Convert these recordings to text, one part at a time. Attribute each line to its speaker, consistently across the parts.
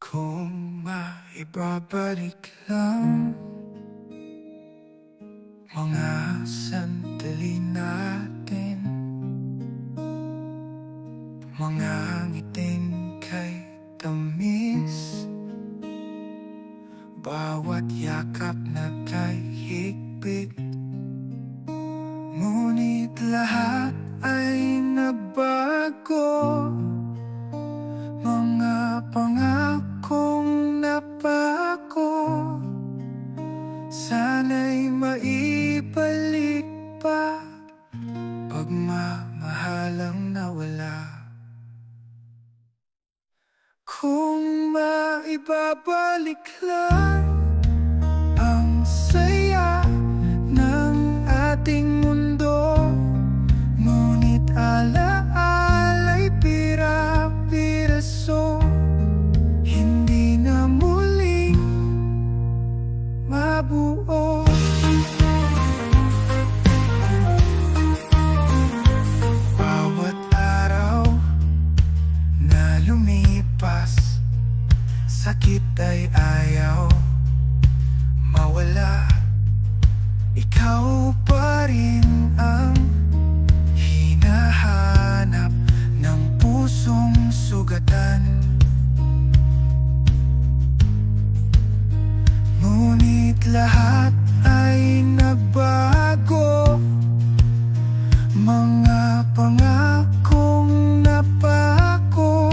Speaker 1: Kung maibabalik lang mga sandali natin, mga ngiting kay tamis, bawat yakap na kay higpit. Ngunit lahat ay nabago, mga pangakong napako, sana'y maibalik pa, pagmamahalang nawala. Kung maibabalik lang ang saya ng ating mundo, ngunit alaala'y pira-piraso, hindi na muling mabuo. Bawat araw na lumipas, sakit ay ayaw mawala. Ikaw pa rin ang hinahanap ng pusong sugatan. Ngunit lahat ay nagbago, mga pangakong napako,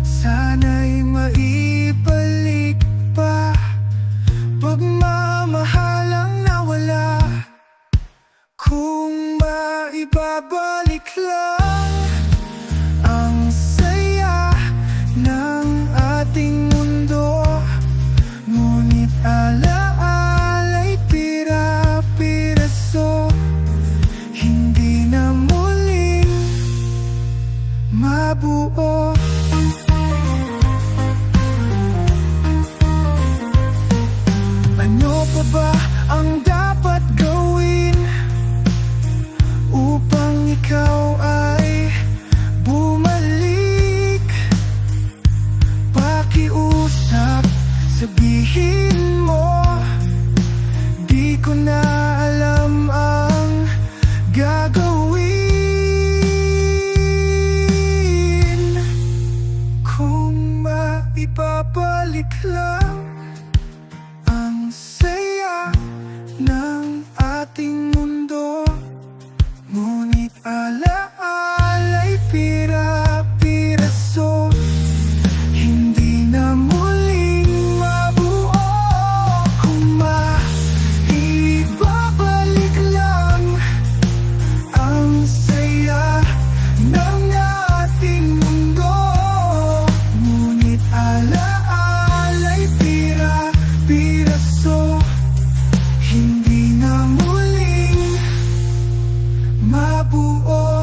Speaker 1: sana'y maibalik pa, pagmamahalang nawala. Kung maibabalik lang ang saya ng ating mundo, ngunit alaala'y pira-piraso, hindi na muling mabuo. Ano pa ba ang dapat gawin upang ikaw ay bumalik? Pakiusap, sabihin mo, di ko na alam ang gagawin. Kung maibabalik lang ang saya ng ating mundo, ngunit alaala'y pira-piraso, hindi na muling mabuo. Kung maibabalik lang ang saya ng ating mundo, ngunit alaala'y pira-piraso, hindi na muling mabuo.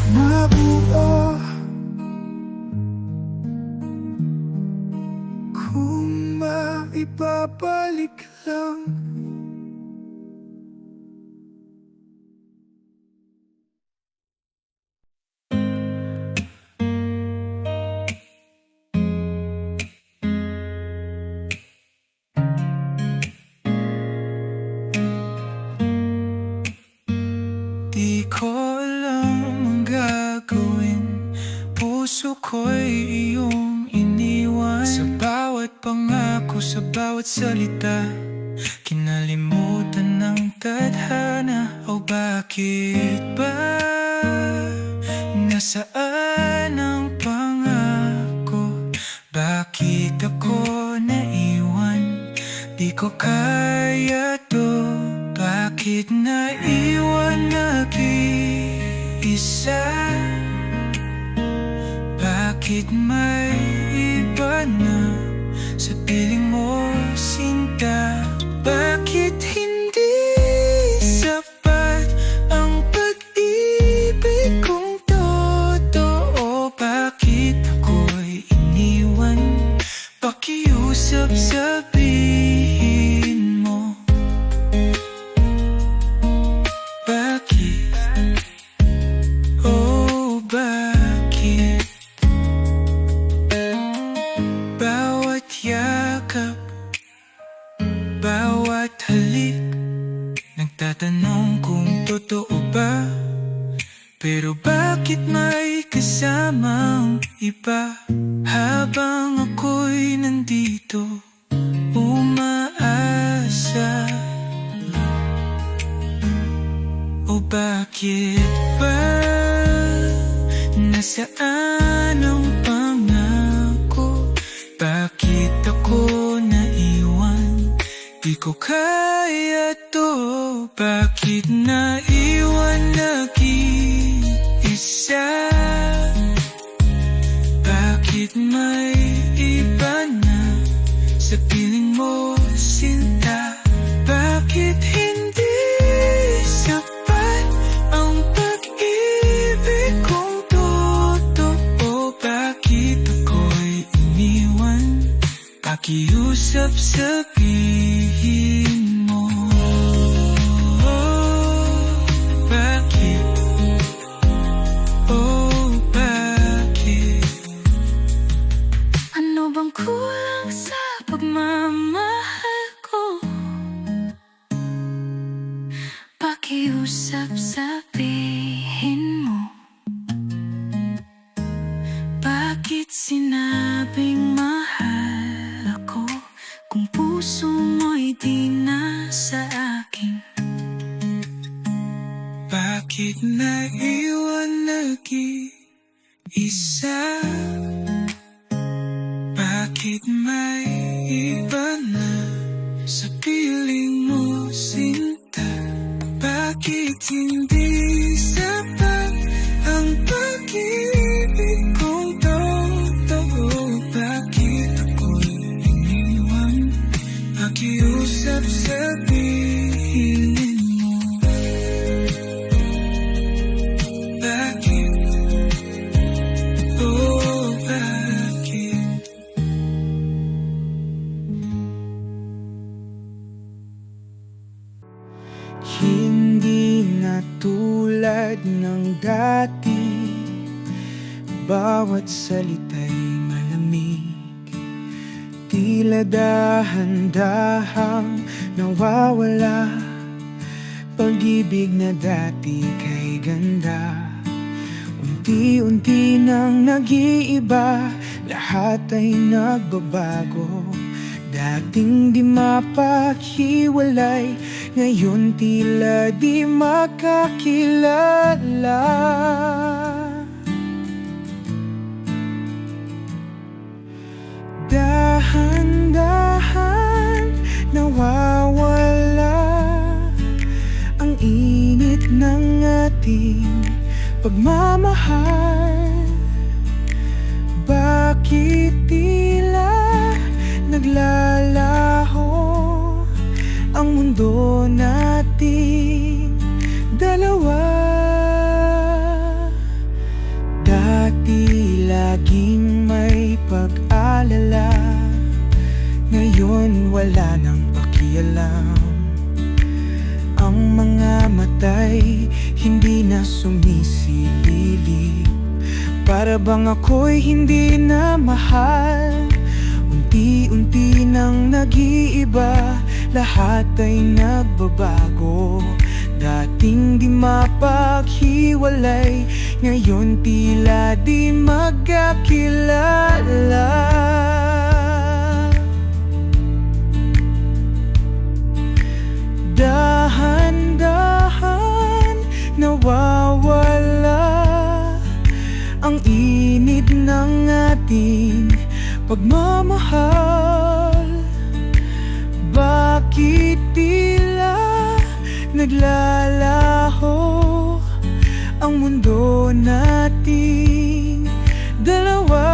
Speaker 1: Mabuo. Kung maibabalik lang. Di ko alam ang gagawin, puso ko'y iyong iniwan. Sa bawat pangako, sa bawat salita, kinalimutan ng tadhana. O bakit ba? Nasaan ang pangako? Bakit ako naiwan? Di ko kaya to. Bakit naiwan nag-iisa? Bakit may iba na sa piling mo, sinta? Bakit hindi sapat ang pag-ibig kong totoo? Bakit ako'y iniwan? Pakiusap, sabihin mo. bawat halik, nagtatanong kung totoo ba. Pero bakit may kasamang iba habang ako'y nandito umaasa? O bakit ba nasaan ang pangako? Bakit ako naiwan? Di ko kaya to. Bakit naiwan nag-iisa? Bakit may iba na sa piling mo, sinta? Bakit hindi sapat ang pag-ibig kong totoo? Bakit ako'y iniwan? Pakiusap, sabihin mo. Bakit? Oh, bakit?
Speaker 2: Ano bang kulang sa pagmamahal ko? Pakiusap, sabihin mo. Bakit sinabing mahal ako kung puso mo'y di na sa akin?
Speaker 1: Bakit naiwan nag-iisa? Bakit may iba na sa piling mo, sinta? Bakit hindi sapat ang pag-ibig kong totoo? Bakit ako'y iniwan? Pakiusap, sabihin mo. Bakit? Oh, bakit?
Speaker 3: Hindi na tulad ng dati, bawat salita'y malamig. Tila dahan-dahang nawawala, pag-ibig na dati kay ganda. Unti-unti nang nag-iiba, lahat ay nagbabago. Dating di mapaghiwalay, ngayon tila di makakilala. Dahan-dahan nawawala ang init ng ating pagmamahal. Bakit tila naglalaho ang mundo nating dalawa? Dati laging may pag-alala, ngayon wala nang pakialam. Ang mga matay hindi na sumisilip, para bang ako'y hindi na mahal. Unti-unti nang nag-iiba, lahat ay nagbabago. Dating di mapaghiwalay, ngayon tila di magkakilala. Dahan-dahan nawawala ang init ng ating pagmamahal. Bakit tila naglalaho ang mundo nating dalawa?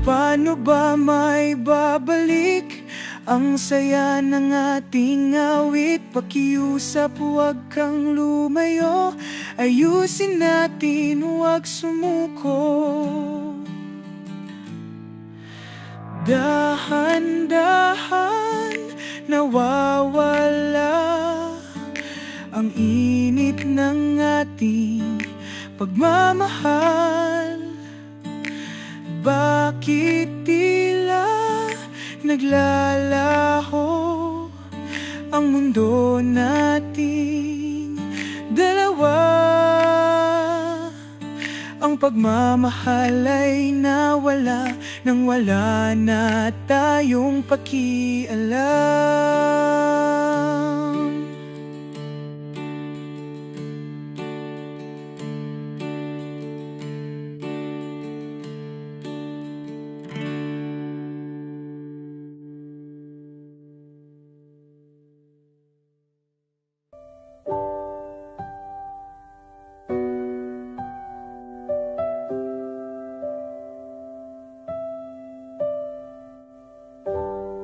Speaker 3: Paano ba may babalik ang saya ng ating awit? Pakiusap, huwag kang lumayo, ayusin natin, huwag sumuko. Dahan-dahan nawawala ang init ng ating pagmamahal. Bakit tila naglalaho ang mundo nating dalawa. Ang pagmamahal ay nawala nang wala na tayong pakialam.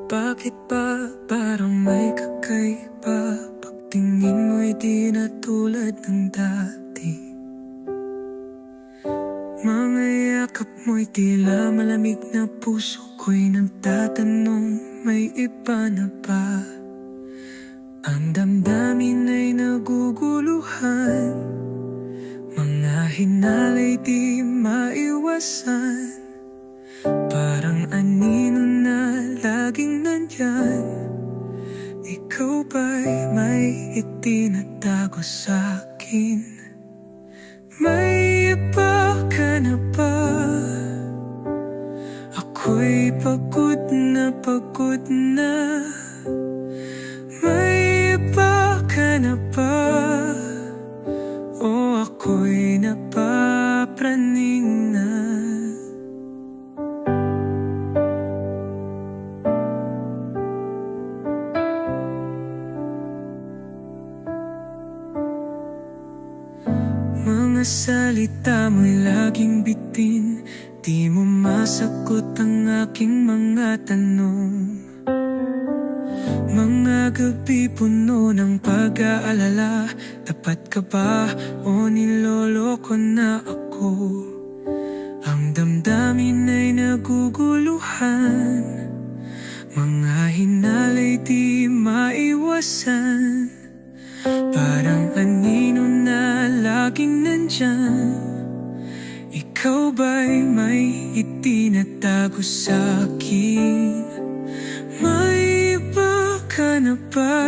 Speaker 1: Bakit ba parang may kakaiba? Pagtingin mo'y di na tulad ng dati. Mga yakap mo'y tila malamig na puso ko'y nagtatanong, may iba na ba? Ang damdamin ay naguguluhan, mga hinalay di maiwasan. Parang anino na laging nandyan. Ikaw ba'y may itinatago sa'kin? May iba ka na ba? Ako'y pagod na pagod na. May iba ka na ba? O ako'y napapraning na. Mga salita mo'y laging bitin, di mo masagot ang aking mga tanong. Mga gabi puno ng pag-aalala, tapat ka ba o niloloko na ako? Ang damdamin ay naguguluhan, mga hinalay di maiwasan. Parang anino na laging nandyan. Ikaw ba'y may itinatago sa'kin? May iba ka na ba?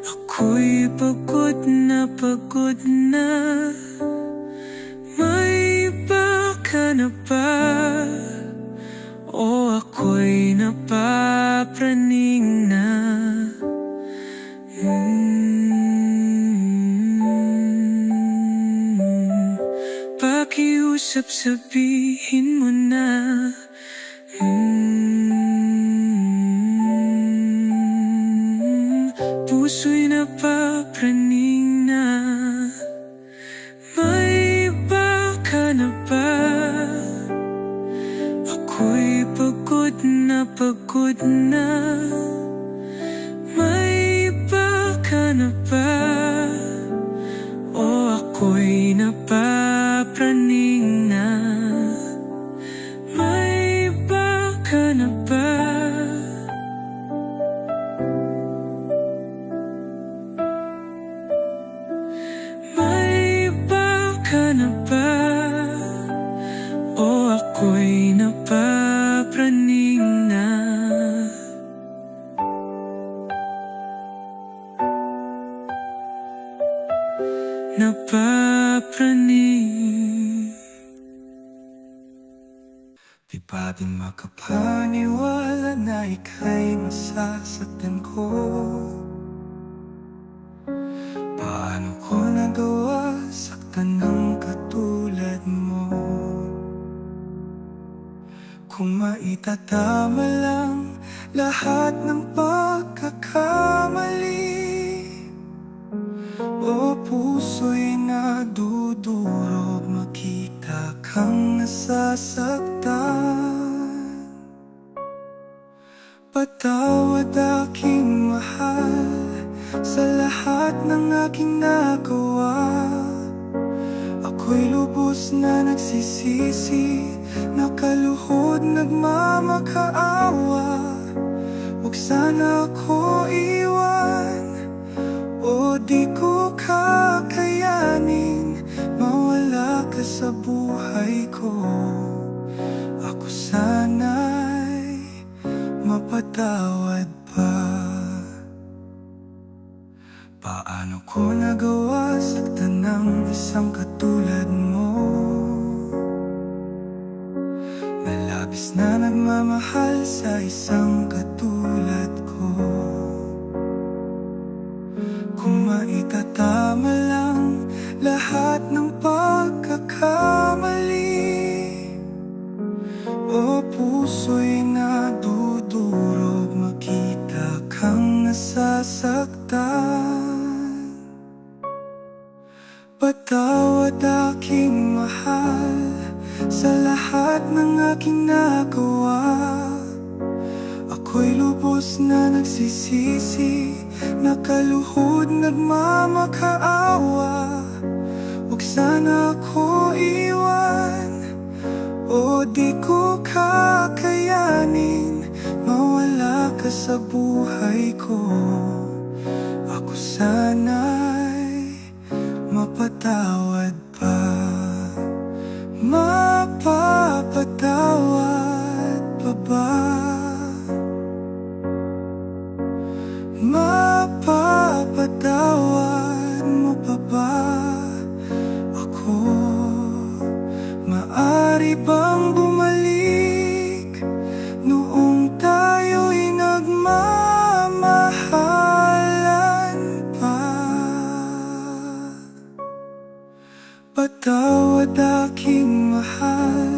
Speaker 1: Ako'y pagod na pagod na. May iba ka na ba? O ako'y napapraning na. Pakiusap sabihin mo na. Puso'y napapraning na. May iba ka na ba? Ako'y pagod na pagod na. May iba ka na ba? O ako'y napapraning na. May iba ka na ba? May iba ka na ba? O ako'y napapraning na. Napapraning. Di ba din makapaniwala na ika'y masasaktan ko? Paano ko nagawa saktan ng katulad mo? Kung maitatama lang lahat ng pagkakamali, o puso'y nadudurog, makita kang nasasaktan. Patawad aking mahal sa lahat ng aking nagawa. Ako'y lubos na nagsisisi, nakaluhod nagmamakaawa. Huwag sana ako iwan, o di ko kakayanin mawala ka sa buhay ko. Ako sana'y
Speaker 3: mapatawad pa. Paano ko nagawa saktan ng isang katulad mo, na labis na nagmamahal sa isang katulad ko? Kung maitatama lang lahat ng pagkakamali, o puso'y nadudurog, makita kang nasasaktan. Patawad aking mahal sa lahat ng aking nagawa. Ako'y lubos na nagsisisi, nakaluhod nagmamakaawa. Huwag sana ako iwan, o di ko kakayanin mawala ka sa buhay ko. Ako sana'y mapatawad pa, mapapatawad pa ba? Mapapatawad mo pa ba ako? Maari bang bumalik noong tayo'y nagmamahalan pa? Patawad aking mahal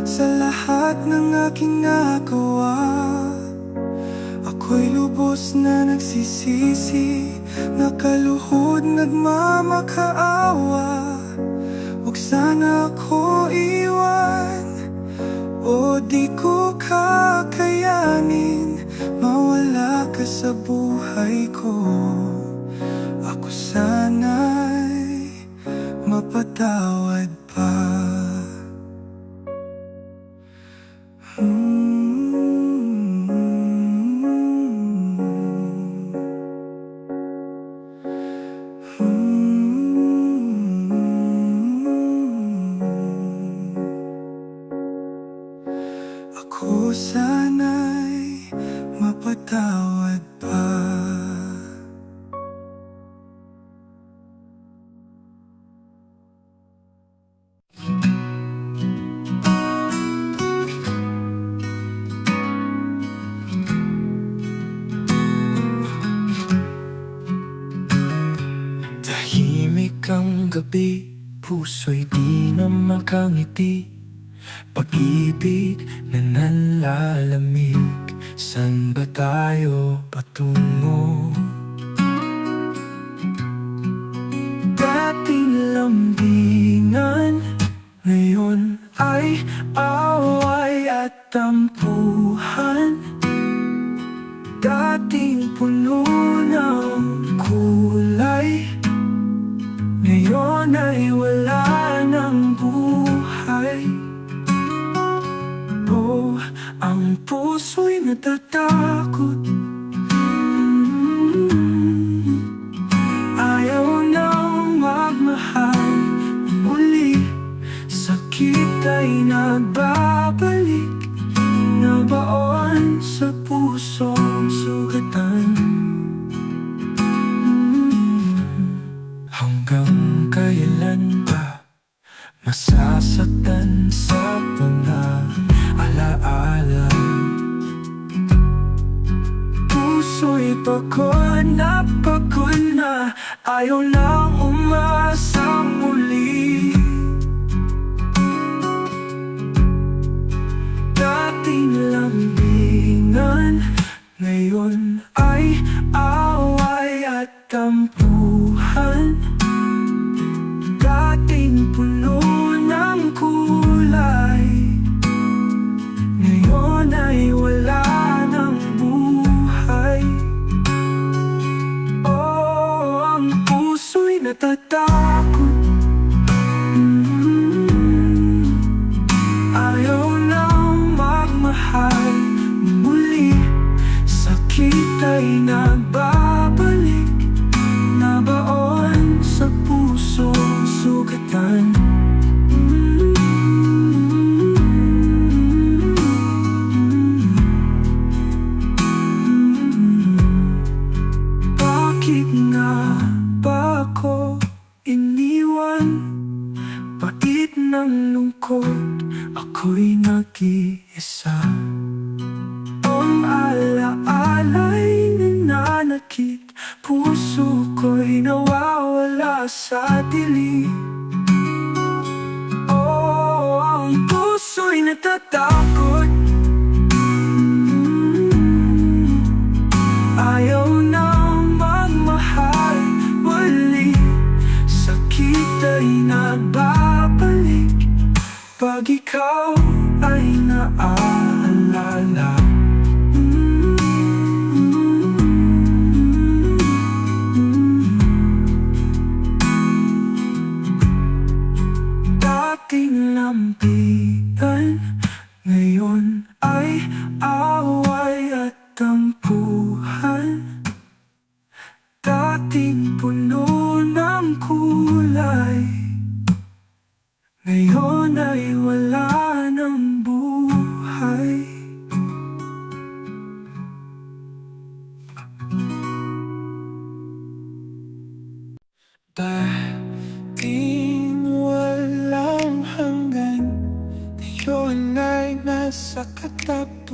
Speaker 3: sa lahat ng aking nagawa. Ako'y lubos na nagsisisi, nakaluhod nagmamakaawa. Huwag sana ako iwan, o di ko kakayanin mawala ka sa buhay ko. Ako sana'y mapatawad pa. Ako sana'y mapatawad pa. Tahimik ang gabi, puso'y di na makangiti. Pag-ibig na nanlalamig, saan ba tayo patungo? Dating lambingan, ngayon ay away at tampuhan. Dating puno ng kulay, ngayon ay wala ng buhay. Oh, ang puso'y natatakot, ayaw nang magmahal muli. Sakit ay nagbabalik, nabaon sa pusong sugatan. Hanggang kailan ba masasaktan sa alaala? Puso'y pagod na, ayaw lang umasa muli. Dating lambingan, ngayon ay away at tampuhan. Dating puno ng kulay, ngayon ay wala ng buhay. Oh, ang puso'y natatakot, ayaw nang magmahal muli. Sakit ay nagbabalik, nabaon sa pusong sugatan.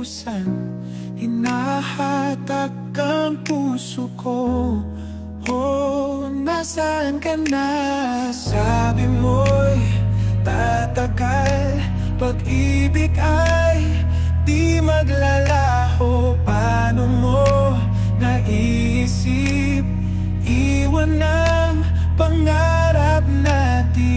Speaker 3: katapusan, hinahatak ang puso ko. Oh, nasaan ka na? Sabi mo'y tatagal, pag-ibig ay di maglalaho. Paano mo naisip iwan ang pangarap natin?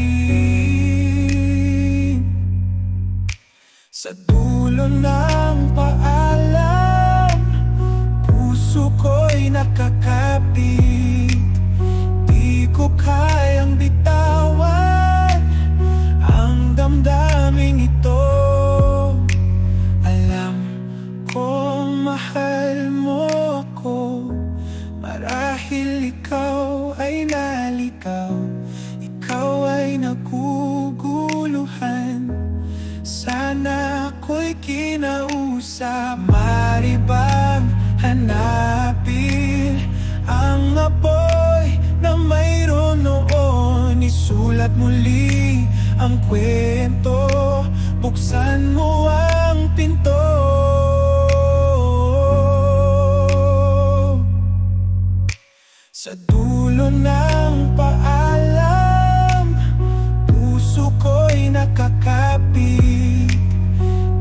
Speaker 3: Sa dulo ng paalam, puso ko'y nakakapit. Di ko kayang bitawan ang damdaming ito. Alam kong mahal mo ko, marahil ikaw ay naligaw, ikaw ay naguguluhan. Sana ako'y kinausap, maaari bang hanapin ang apoy na mayroon noon? Isulat muli ang kwento, buksan mo ang pinto. Sa dulo ng paalam, puso ko'y nakakapit.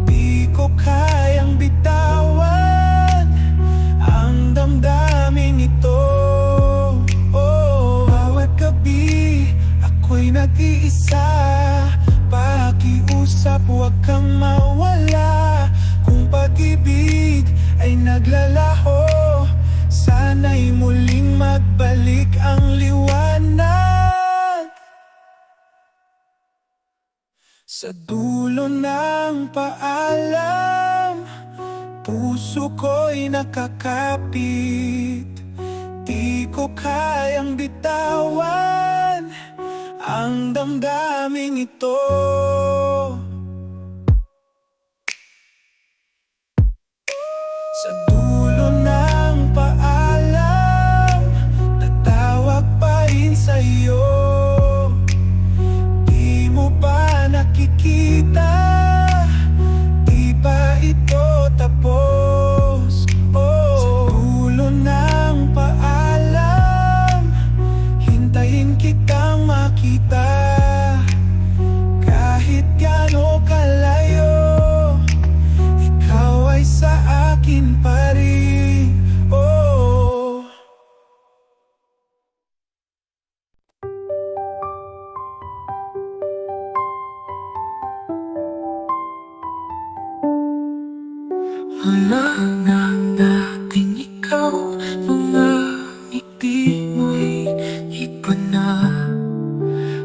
Speaker 3: Di ko kayang bitawan ang damdaming ito. Oh, bawat gabi ako'y nag-iisa, pakiusap huwag kang mawala. Kung pag-ibig ay naglalaho, sana'y muling magbalik ang liwanag. Sa dulo ng paalam, puso ko'y nakakapit. Di ko kayang bitawan ang damdaming ito. Sa dulo ng paalam, tatawag pa rin sa'yo. Di mo ba nakikita? Di ba ito tapos? Oh, sa dulo ng paalam, hintayin kitang makita. Kahit gaano kalayo, ikaw ay sa akin pa rin. Oh, wala nang dating ikaw, mga ngiti mo'y iba na.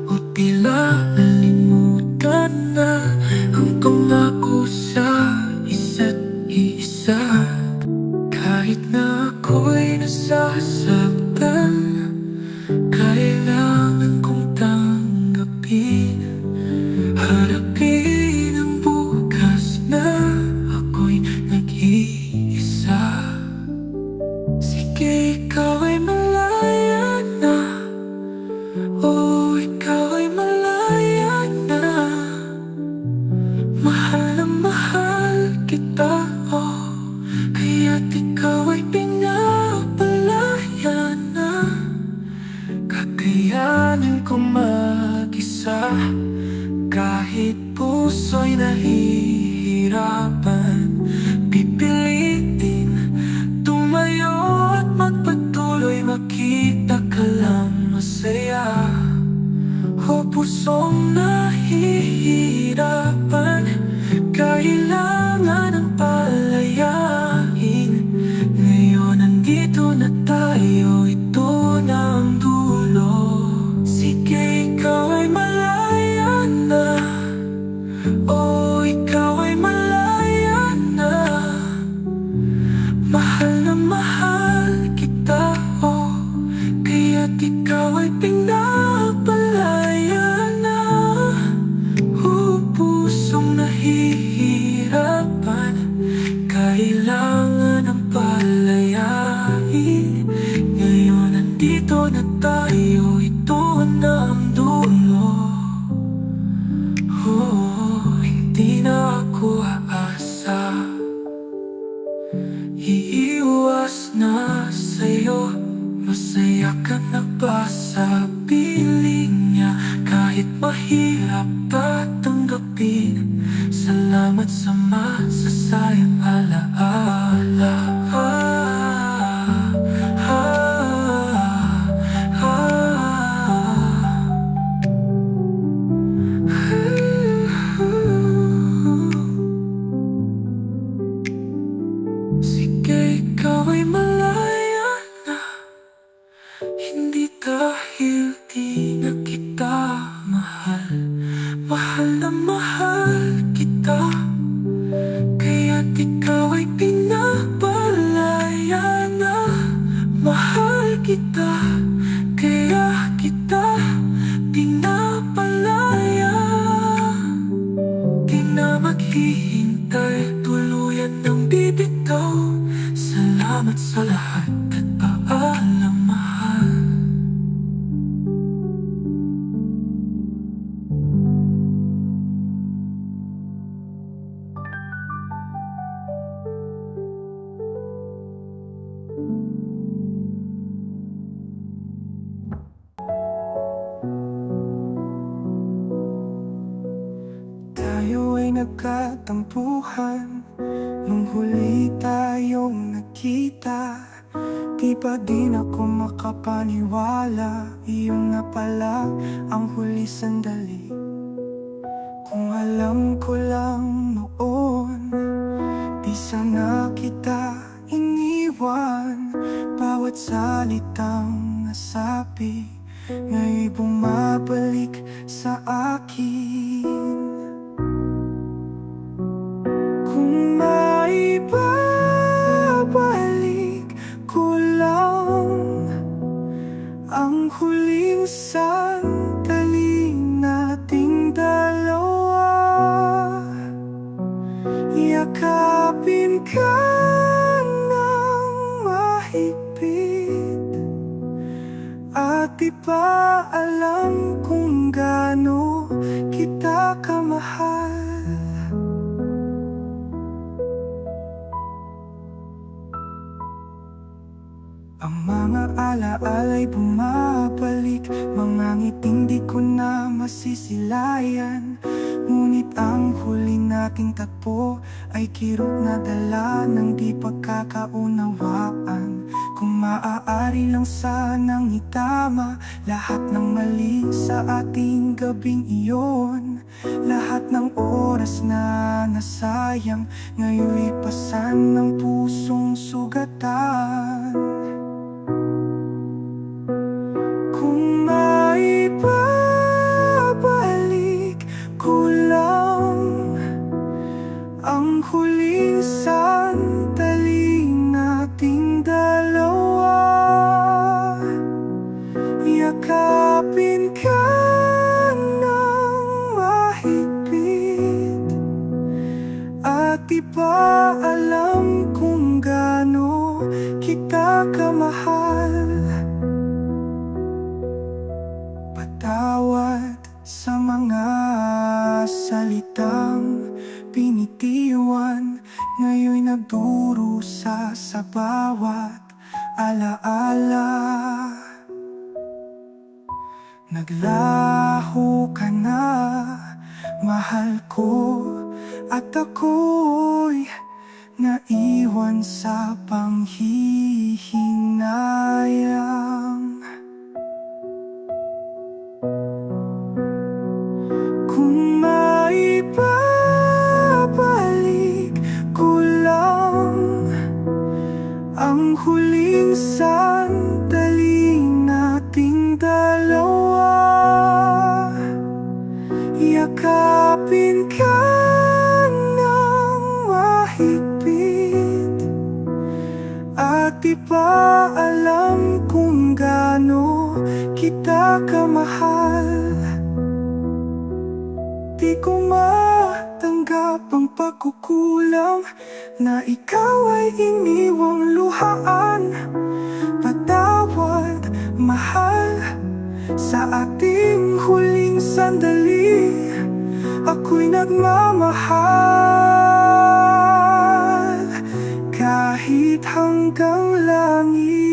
Speaker 3: O tila nalimutan na ang pangako sa isa't isa. Kahit na ako'y nasasaktan, kailangan kong tanggapin. Harapin ang bukas na ako'y nag-iisa. Sige, ikaw ay malaya na. Oh, ikaw ay malaya na. Mahal na mahal kita, oh, kaya't ikaw ay pinapalaya na. Kakayanin ko mag-isa, kahit puso'y nahihirapan. Pipilitin tumayo at magpatuloy, makita ka lang masaya. O pusong nahihirapan, kailangan ng palayain. Ngayon nandito na tayo, ito na ang dulo. Sige, ikaw ay malaya na. Oh, ikaw ay malaya na. Mahal na mahal kita, oh, kaya't ikaw ay pinapalaya na. Pusong nahihirapan, kailangan ng palayain. Ngayon nandito na tayo, ito na ang dulo. Oh, hindi na ako aasa. umiiwas na sa'yo. Masaya ka na ba sa piling niya? Kahit mahirap pa tanggapin, salamat sa masasayang alaala. Sige, ikaw ay malaya na, hindi dahil di na kita mahal. Mahal na mahal kita, kaya't ikaw ay pinapalaya na. Mahal kita, kaya kita pinapalaya. Di na maghihintay, tuluyan ng bibitaw. Salamat sa lahat at paalam, mahal. Tayo ay nagkatampuhan nung huli tayong nagkita. Di pa din ako makapaniwala, iyon nga pala ang huli sandali. Kung alam ko lang noon, di sana kita iniwan. Bawat salitang nasabi, ngayon'y bumabalik sa akin. Kung maibabalik ko lang ang huling sandali nating dalawa, yakapin ka ng mahigpit, at di pa alam kung gaano kita kamahal. Ang mga alaala'y bumabalik, mga ngiting di ko na masisilayan. Ngunit ang huli nating tagpo ay kirot na dala ng di pagkakaunawaan. Kung maaari lang sanang itama lahat ng mali sa ating gabing iyon. Lahat ng oras na nasayang, ngayon'y pasan ng pusong sugatan. Kung maibabalik ko lang ang huling sandali nating dalawa, yakapin ka ng mahigpit, at di pa alam kung gaano kita kamahal. Patawad sa mga salitang pinitiwan, ngayon'y nagdurusa sa bawat alaala. Naglaho ka na, mahal ko, at ako'y naiwan sa panghihinayang. Kung maibabalik ko lang ang huling sandali nating dalawa, yakapin ka ng mahigpit, at di pa alam kung gaano kita kamahal. Di ko matanggap ang pagkukulang na ikaw ay iniwang luhaan. Patawad, mahal, sa ating huling sandali. Ako'y nagmamahal kahit hanggang langit.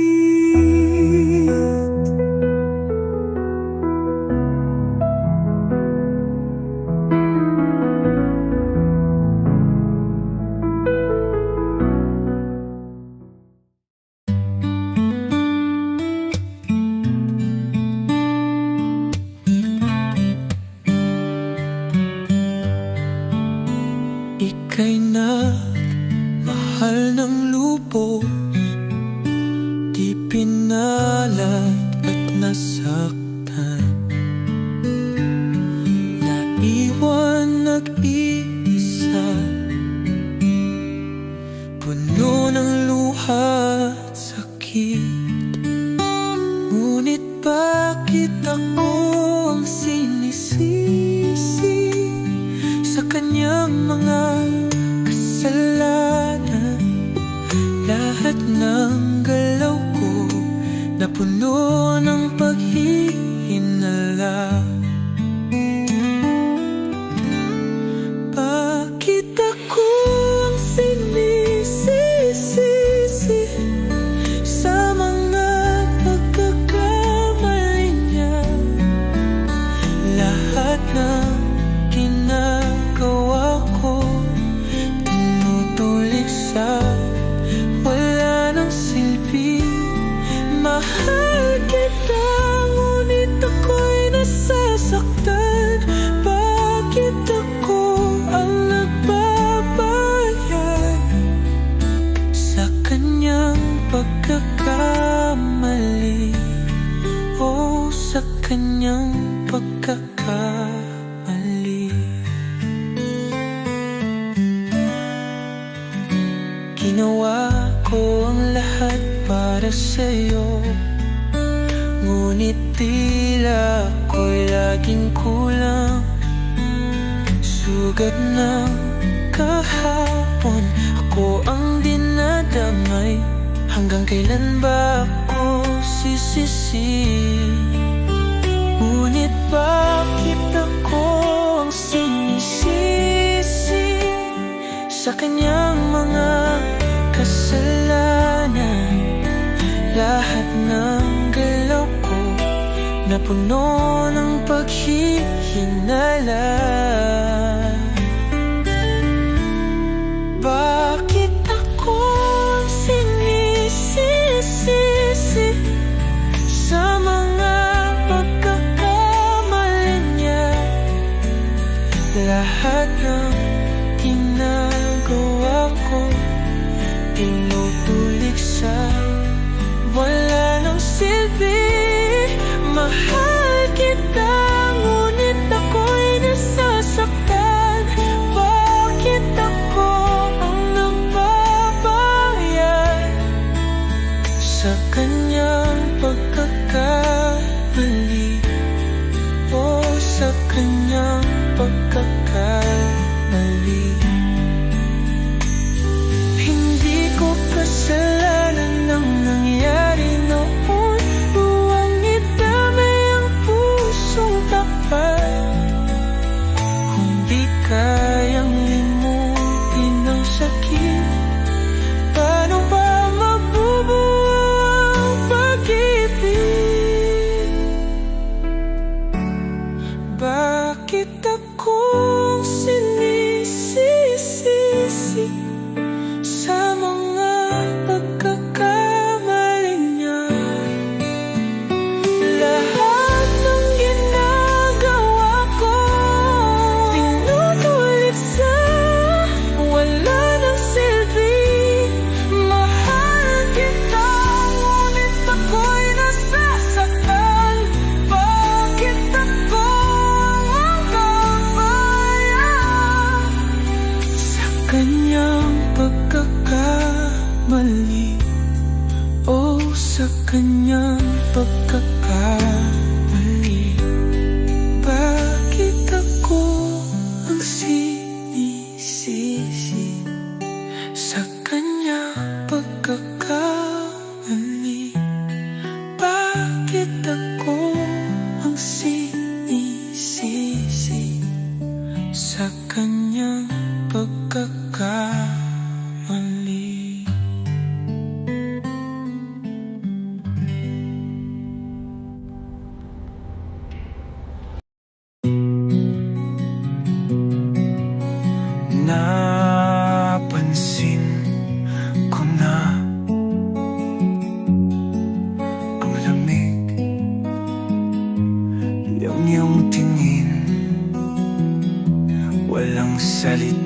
Speaker 1: Ika'y nagmahal ng lubos, di pinalat at nasaktan, naiwan nag-iisa, puno ng luha at sakit. Ngunit bakit ako ang sinisisi sa kanyang mga kasalanan? Lahat ng galaw ko na puno ng paghihinala. Bakit ako ang sinisisi sa mga pagkakamali niya? Lahat ng ginagawa ko tinutulik sa wala ng silbi. Mahal kita, ngunit ako'y nasasaktan. Bakit ako ang nagbabayad sa kanyang pagkakamali? O sa kanyang pagkakamali. Ginawa ko ang lahat para sa'yo, ngunit tila ako'y laging kulang. Sugat ng kahapon, ako ang dinadamay. Hanggang kailan ba ako sisisi? Ngunit bakit ako ang sinisisi sa kanyang mga kasalanan? Lahat ng galaw ko na puno ng paghihinala. Bakit ako ang sinisisi sa mga pagkakamali niya? Lahat ng ginagawa ko tinutulik sa wala ng silbi. Mahal kita, ngunit ako'y nasasaktan. Bakit ako ang nagbabayad sa kanyang pagkakamali? O sa kanyang pagkakamali. Hindi ko kasalanan ang nangyari noon. Buwang idamay ang pusong tapat. Kung di kayang limutin ang sakit, paano ba mabubuo ang pag-ibig? Bakit ako ang sinisisi sa mga pagkakamali niya? Lahat ng ginagawa ko tinutulik sa wala ng silbi. Mahal kita, ngunit ako'y nasasaktan. Bakit ako ang nagbabayad sa kanyang pagkakamali? O sa kanyang pagkakamali. Bakit ako ang sinisisi sa kanyang pagkakamali? Bakit ako ang sinisisi sa kanyang pagkakamali?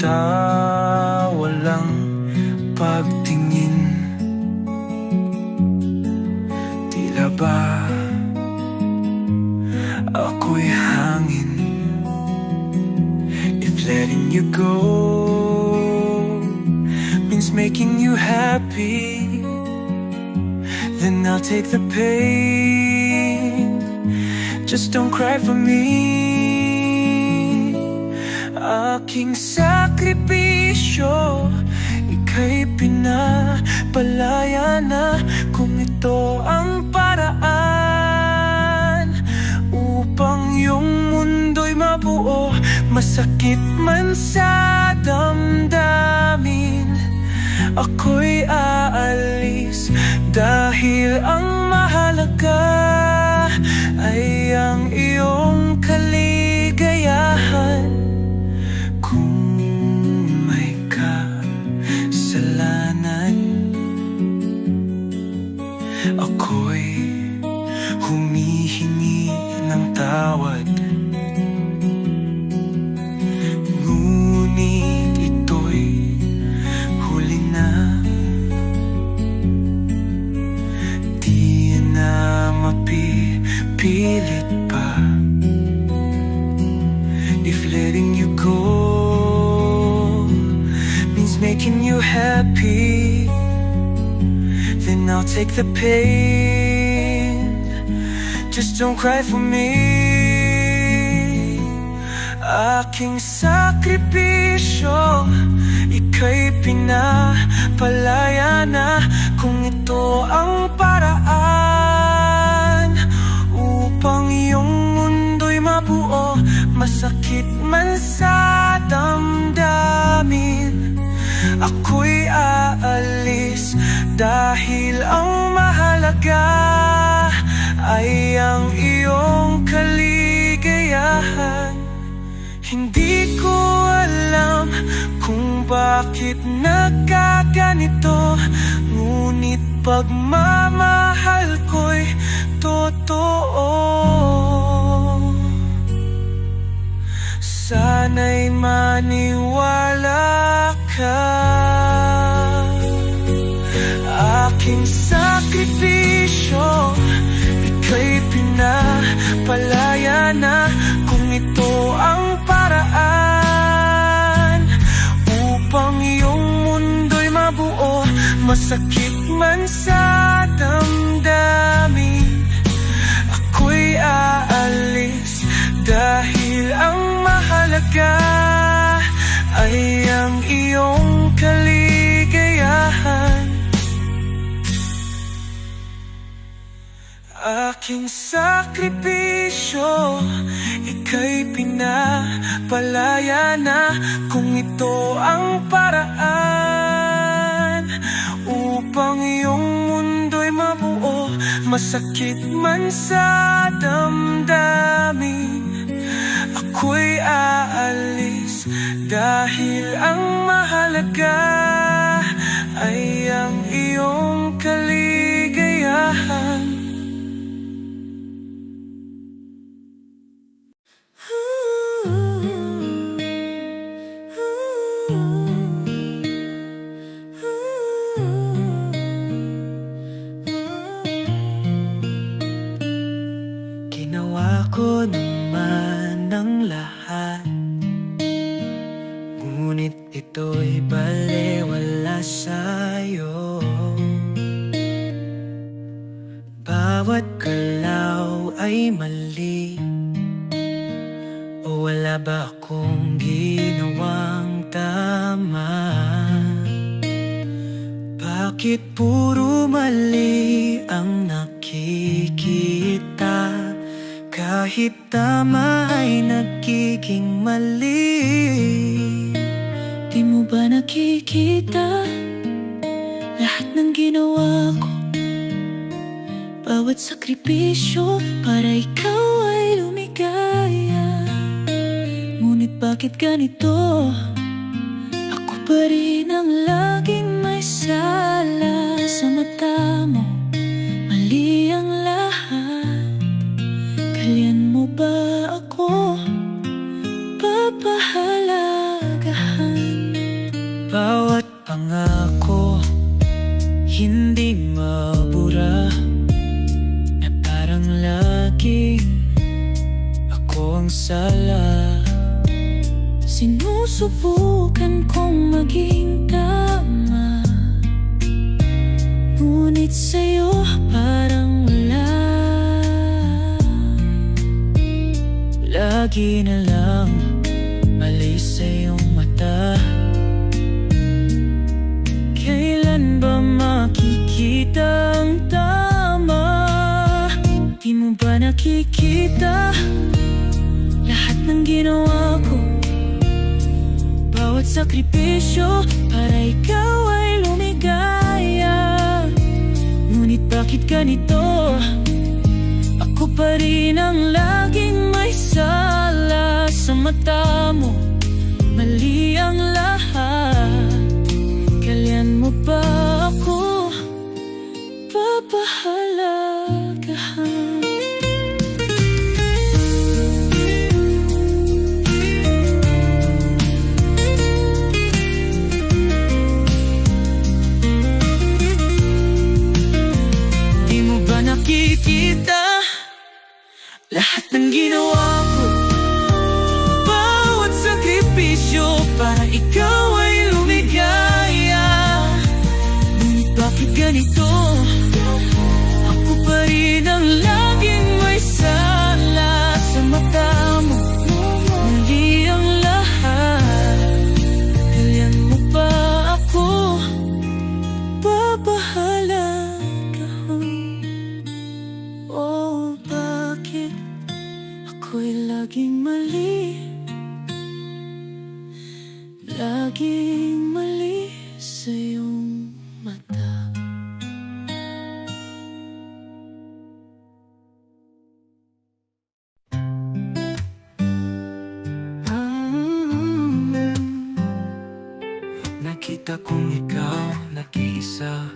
Speaker 1: mata, walang pagtingin. Tila ba ako'y hangin? If letting you go means making you happy, then I'll take the pain. Just don't cry for me. Aking sakripisyo, ika'y pinapalaya na. Kung ito ang paraan upang iyong mundo'y mabuo, masakit man sa damdamin, ako'y aalis. Dahil ang mahalaga ay ang iyong kaligayahan. Kung may kasalanan, ako'y humihingi ng tawad. Ngunit ito'y huli na. Di na mapipilit pa. If letting you go means making you happy, then I'll take the pain. Just don't cry for me. Aking sakripisyo, ika'y pinapalaya na. Kung ito ang paraan upang iyong mundo'y mabuo, masakit man sa damdamin, ako'y aalis. Dahil ang mahalaga ay ang iyong kaligayahan. Hindi ko alam kung bakit nagkaganito, ngunit pagmamahal ko'y totoo. Sana'y maniwala ka. Aking sakripisyo, ika'y pinapalaya na. Kung ito ang paraan upang iyong mundo'y mabuo, masakit man sa damdamin, ako'y aalis. Dahil ang mahalaga ay ang iyong kaligayahan. Aking sakripisyo, ika'y pinapalaya na. Kung ito ang paraan upang iyong mundo'y mabuo, masakit man sa damdamin, ako'y aalis. Dahil ang mahalaga ay ang iyong kaligayahan. Ginawa ko naman ang lahat, ngunit ito'y balewala sa'yo. Bawat galaw ay mali, o wala ba akong ginawang tama? Bakit puro mali ang nakikita? Kahit tama ay nagiging mali. Di mo ba nakikita lahat ng ginawa ko? Bawat sakripisyo para ikaw ay lumigaya. Ngunit bakit ganito? Ako pa rin ang laging may sala sa mata mo. Mali ang lahat. Kailan mo ba ako papahalagahan? di mabura, na parang laging ako ang sala. Sinusubukan kong maging tama, ngunit sa'yo parang wala. Lagi na lang mali sa iyong mata. Kailan ba makikita ang tama? Di mo ba nakikita lahat ng ginawa ko? Bawat sakripisyo para ikaw ay lumigaya. Ngunit bakit ganito? Ako pa rin ang laging may sala. Sa mata mo, mali ang lahat. Kailan mo ba ako papahalagahan? Di mo ba nakikita lahat ng ginawa ko? Bawat sakripisyo para ikaw ay lumigaya. Ngunit bakit ganito? Ako pa rin ang laging may sala. Sa mata mo, mali ang lahat. Kailan mo ba ako papahalagahan? Oh, bakit ako'y laging mali? Laging mali sa iyong mata. Nakita kong ikaw nag-iisa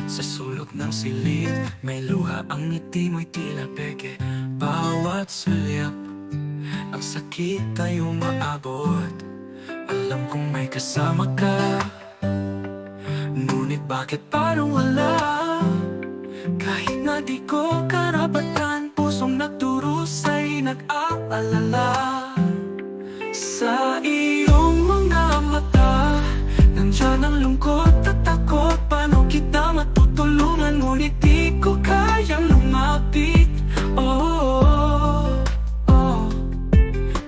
Speaker 1: sa sulok ng silid. May luha ang ngiti mo'y tila peke. Bawat sulyap ang sakit ay umaabot. Alam kong may kasama ka, ngunit bakit parang wala? Kahit na di ko karapatan, pusong nagdurusay nag-aalala. Sa iyong mga mata, nandiyan ang lungkot at takot. Paano kita matutulungan, ngunit di ko kayang lumapit.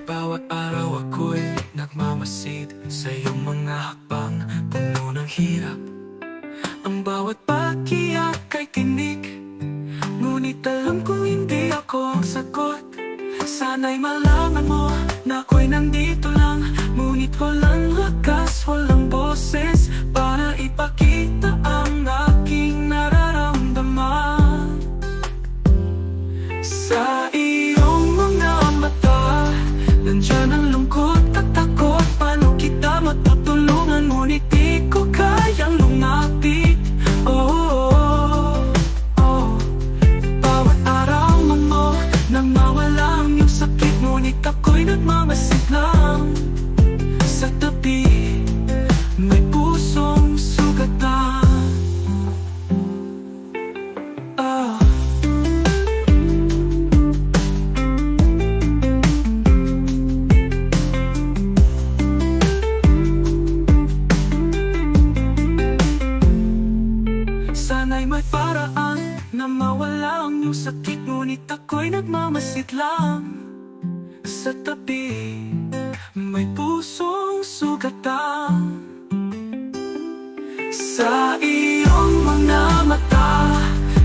Speaker 1: Bawat araw ako'y nagmamasid sa iyong mga hakbang, puno ng hirap. Ang bawat pakiyak ay tinik, ngunit alam kong hindi ako ang sagot. Sana'y malaman mo na ako'y nandito lang, ngunit walang lakas, walang boses para ipakita ang aking nararamdaman. Sa iyong mga mata, nandiyan ang lungkot at takot. Paano kita matutulungan, ngunit di ko kayang lumapit. Bawat araw mo nang mawala ang iyong sakit, ngunit ako'y nagmamasid lang. Sa tabi, may pusong sugatan. Sana'y may paraan na mawala ang iyong sakit, ngunit ako'y nagmamasid lang. Sa tabi, may pusong sugatan. Sa iyong mga mata,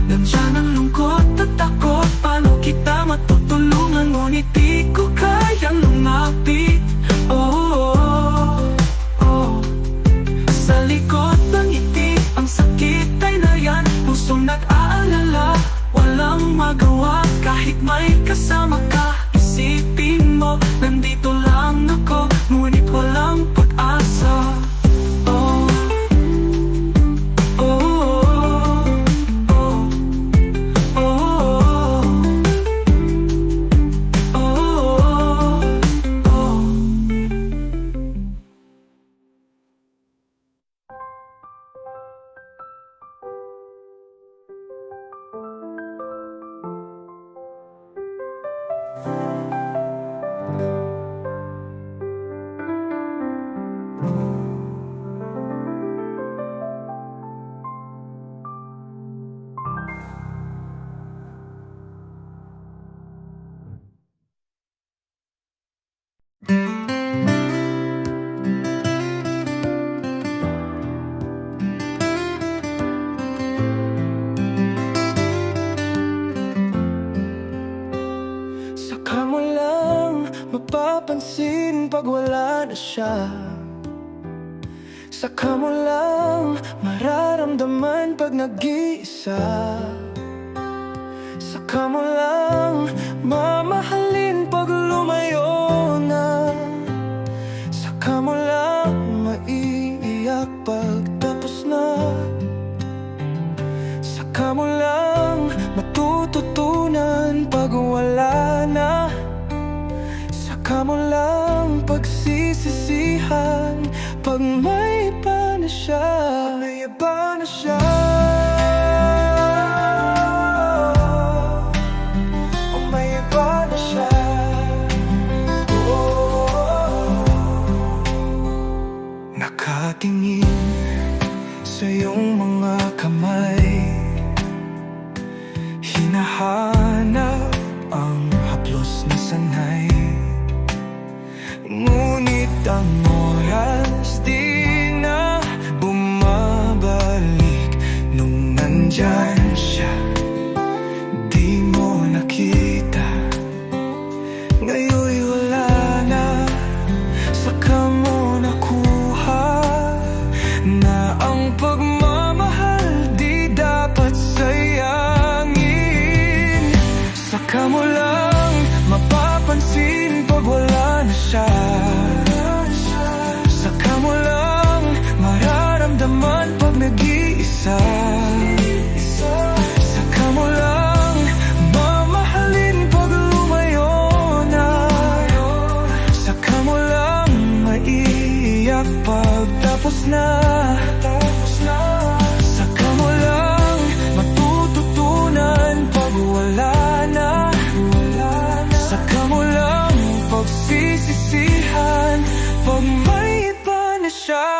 Speaker 1: nandiyan ang lungkot at takot. Paano kita matutulungan, ngunit di ko kayang lumapit. Sa likod ng ngiti, ang sakit ay nariyan. Pusong nag-aalala, walang magawa. Kahit may kasama ka, isipin mo, nandito lang ako, ngunit walang pag-asa.
Speaker 3: mapapansin pag wala na siya. Saka mo lang mararamdaman pag nag-iisa. Saka mo lang mamahalin pag lumayo na. Saka mo lang maiiyak pag tapos na. Saka mo lang matututunan pag wala na. Saka mo lang pagsisisihan pag may iba na siya. May iba na siya. Oh, may iba na siya. Nakatingin sa iyong mga kamay, hinahanap ang haplos na sanay. Ngunit ang oras di na bumabalik. Nung nandyan siya, di mo nakita. Ngayon'y wala na. Saka mo nakuha na ang pagmamahal di dapat sayangin. Saka mo lang mapapansin pag wala na siya. Saka mo lang mararamdaman pag nag-iisa. Saka mo lang mamahalin pag lumayo na. Saka mo lang maiiyak pag tapos na. Saka mo lang matututunan pag wala na. Saka mo lang pagsisisihan pag may iba na siya.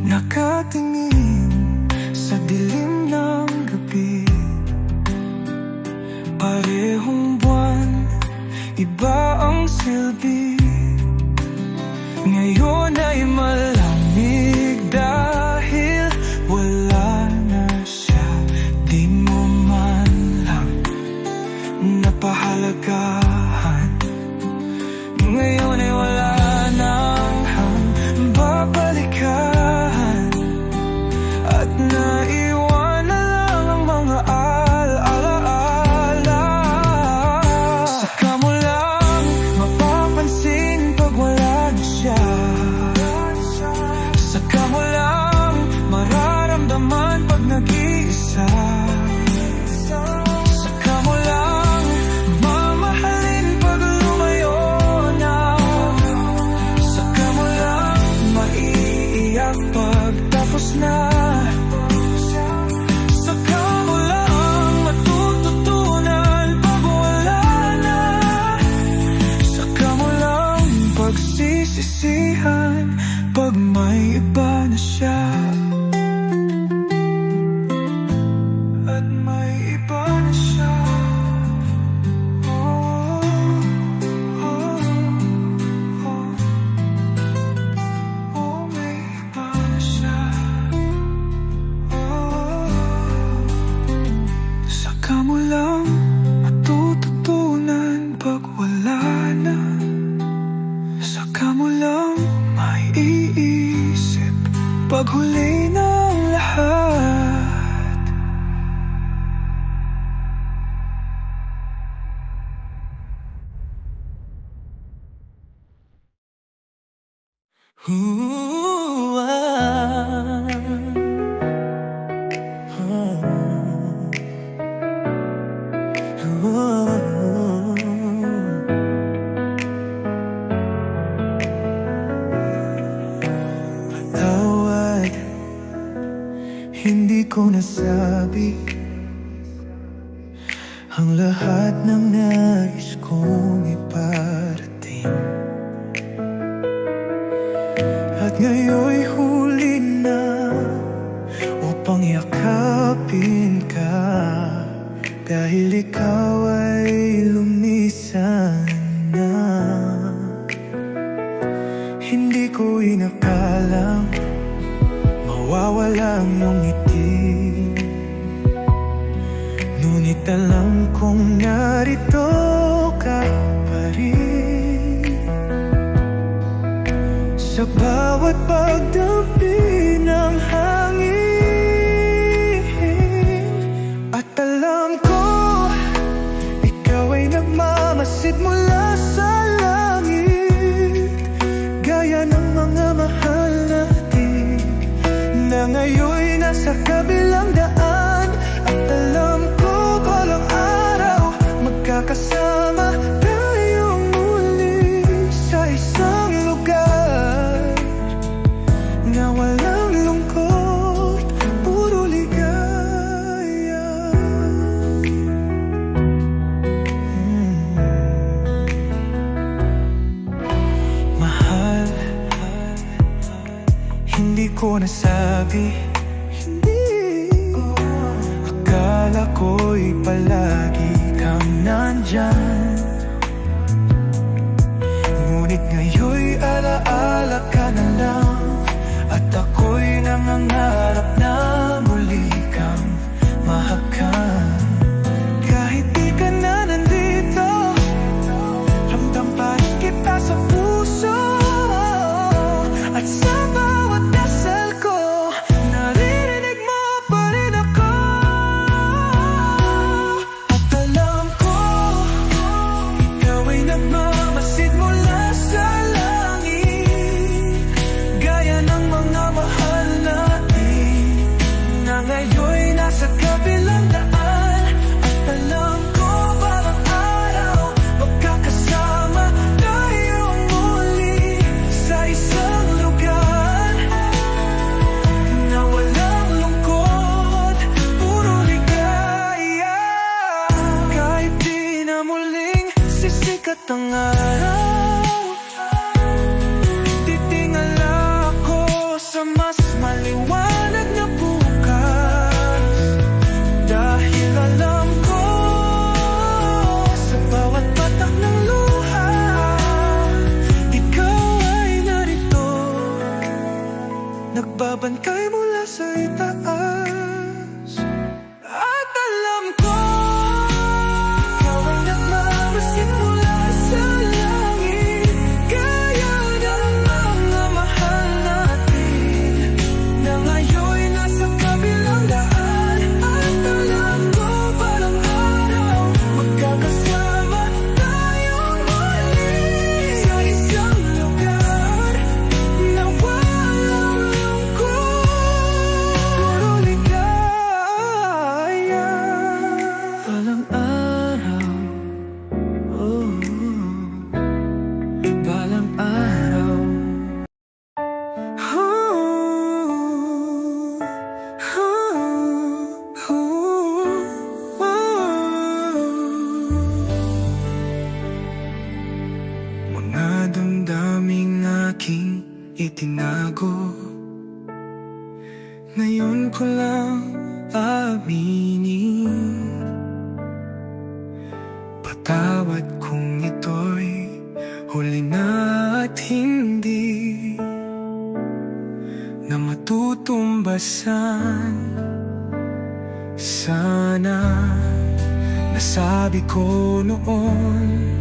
Speaker 3: Nakatingin sa dilim ng gabi, parehong buwan, iba ang silbi. Ngayon ay malamig dahil wala na siya. Di mo man lang napahalagahan. Ngayon ay wala nang babalikan. At naiwan na lang ang mga alaala. Saka mo lang mapapansin pag wala na siya. Saka mo lang mararamdaman pag nag-iisa. Saka mo lang mamahalin pag lumayo na. Saka mo lang maiiyak pag tapos na. Saka mo lang matututunan pag wala na. Saka mo lang pagsisisihan pag may iba na siya. At may iba na siya. Oh, oh, oh. Oh, may iba na siya. Oh. Saka mo lang matututunan pag wala na. Saka mo lang maiisip pag huli ng lahat. Ooh, Patawad, hindi ko nasabi ang lahat ng nais kong iparating. At ngayon'y huli na upang yakapin ka. Dahil ikaw ay lumisan na. Hindi ko inakala bawat pagdampi ng hangin. At alam ko, ikaw ay nagmamasid mula sa langit, gaya ng mga mahal natin na ngayon'y nasa kabilang daan. At alam ko, balang araw magkakasama tayong muli sa isang lugar na walang lungkot, puro ligaya. Mahal, hindi ko nasabi, akala ko'y palagi kang nandyan. Ngunit ngayon'y alaala ka na lang, at ako'y nangangarap na muli kang mahakan. Kahit di ka na nandito, ramdam pa rin kita sa puso. At sa bawat dasal ko, naririnig mo pa rin ako. At alam ko, ikaw ay nagmamasid mula sa langit, gaya ng mga mahal natin na ngayon'y nasa kabilang daan. At alam ko, balang araw magkakasama tayong muli sa isang lugar na walang lungkot, puro ligaya. Kahit di na muling sisikat ang araw, titingala ako sa mas maliwanag na bukas. Dahil alam ko, sa bawat patak ng luha, ikaw ay narito, nagbabantay mula sa itaas. At alam ko, ikaw ay nagmamasid mula sa langit, gaya ng mga mahal natin na ngayon'y nasa kabilang daan. At alam ko, balang araw magkakasama tayong muli sa isang lugar na walang lungkot, puro ligaya. Balang araw, oh, balang araw. Mga damdaming aking itinago, ngayon ko lang aminin. Patawad kung ito'y huli na at hindi na matutumbasan. Sana nasabi ko noon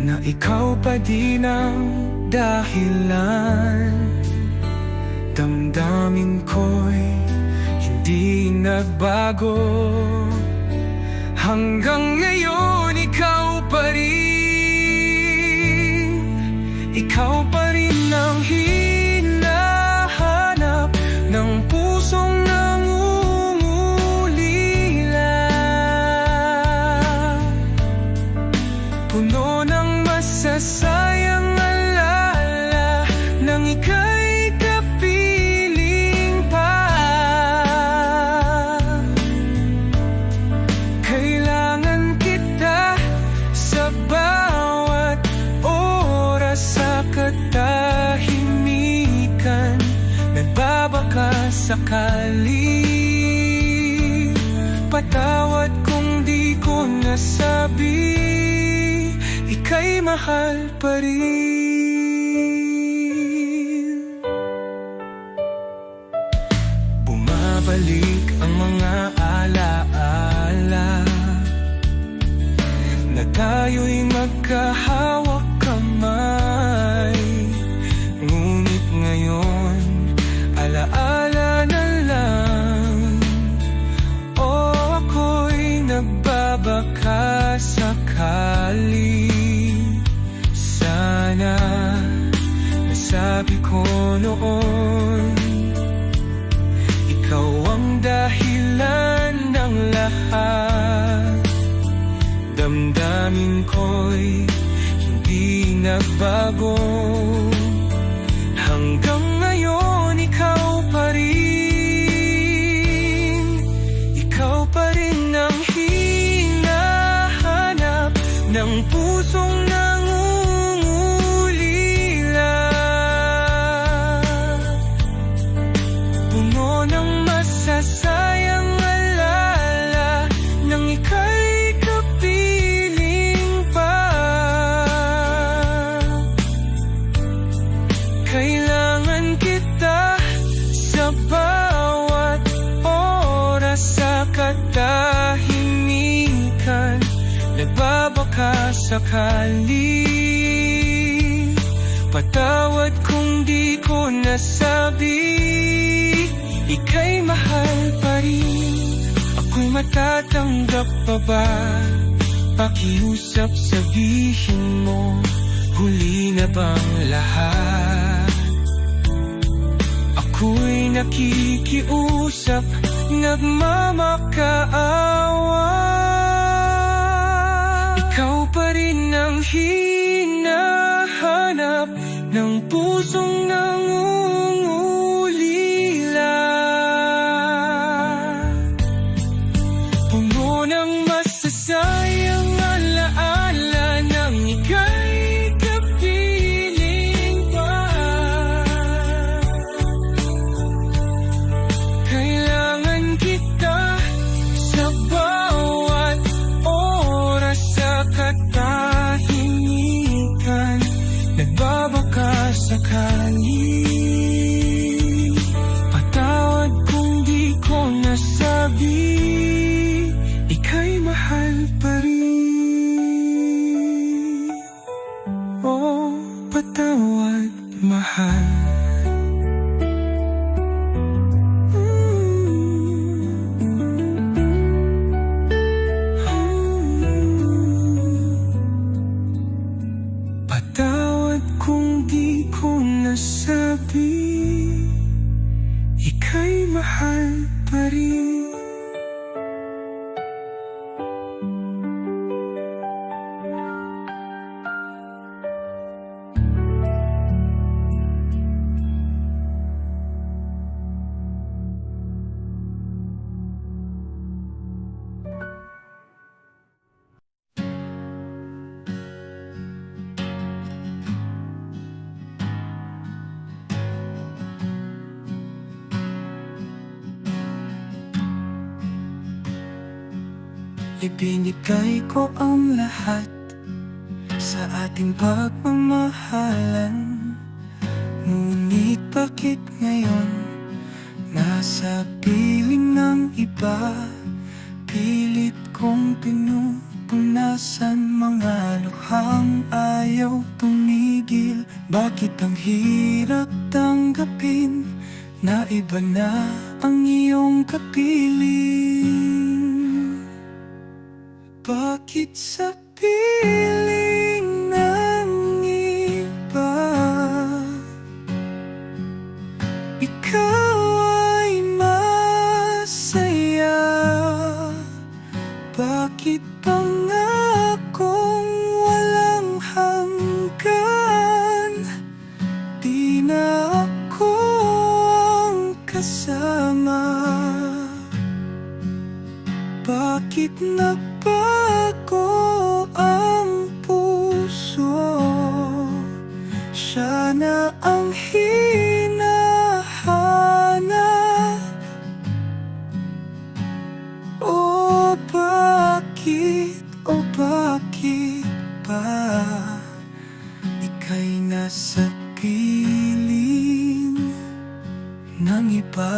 Speaker 3: na ikaw pa din ang dahilan. Damdamin ko'y hindi nagbago, hanggang ngayon ikaw pa rin. Ikaw pa rin ang hinahanap ng pusong nangungulila, puno ng masasayang alaala nang ika'y kapiling pa. Kailangan kita sa bawat oras, sa katahimikan nagbabaka sakali. Patawad kung di ko nasabi, ika'y mahal pa rin. Bumabalik ang mga alaala na tayo'y magkahawak kamay,
Speaker 1: nagbabaka sakali. Sana nasabi ko noon, ikaw ang dahilan ng lahat. Damdamin ko'y hindi nagbago. Hanggang ngayon, ikaw pa rin. Ikaw pa rin ang hinahanap ng pusong nangungulila. Puno ng masasayang alala nang ika'y kapiling pa. Kailangan kita sa bawat oras, sa katahimikan nagbabaka sakali. Patawad kung di ko nasabi, ika'y mahal pa rin. Ako'y matatanggap pa ba? Pakiusap, sabihin mo, huli na bang lahat? Ako'y nakikiusap, nagmamakaawa. Ikaw pa rin ang hinahanap ng pusong nangungulila. Puno ng masasayang alaala nang ika'y kapiling pa. Kailangan kita sa bawat oras, sa katahimikan nagbabaka sakali. Patawad kung di ko nasabi, ika'y mahal pa rin. Oh, patawad, mahal. Patawad kung di ko nasabi, ika'y mahal pa rin.
Speaker 3: Ibinigay ko ang lahat sa ating pagmamahalan. Ngunit bakit ngayon nasa piling ng iba? Pilit kong pinupunasan mga luhang ayaw tumigil. Bakit ang hirap tanggapin na iba na ang iyong kapiling? Bakit sa piling ng iba ikaw ay masaya? Bakit pangakong walang hanggan di na ako ang kasama? Bakit nagbago ang puso? Siya na ang hinahanap. O bakit ba ika'y nasa piling ng iba?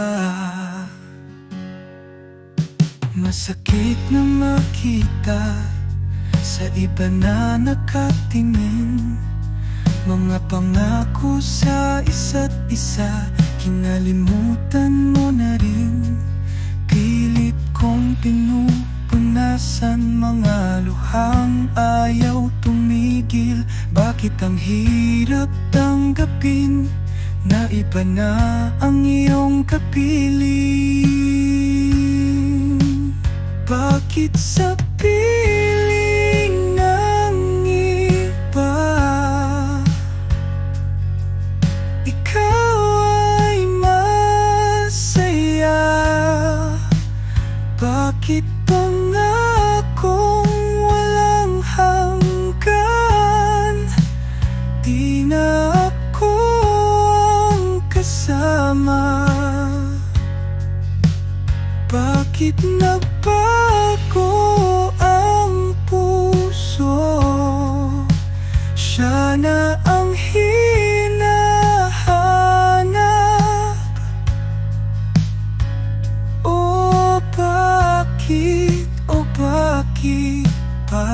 Speaker 3: Masakit na makita sa iba na nakatingin. Mga pangako sa isa't isa, kinalimutan mo na rin. Pilit kong pinupunasan punasan mga luhang ayaw tumigil. Bakit ang hirap tanggapin na iba na ang iyong kapiling? Bakit sa piling ng iba ikaw ay masaya? Bakit pangakong walang hanggan di na ako ang kasama? Bakit nagbago ang puso? Siya na ang hinahanap. O bakit ba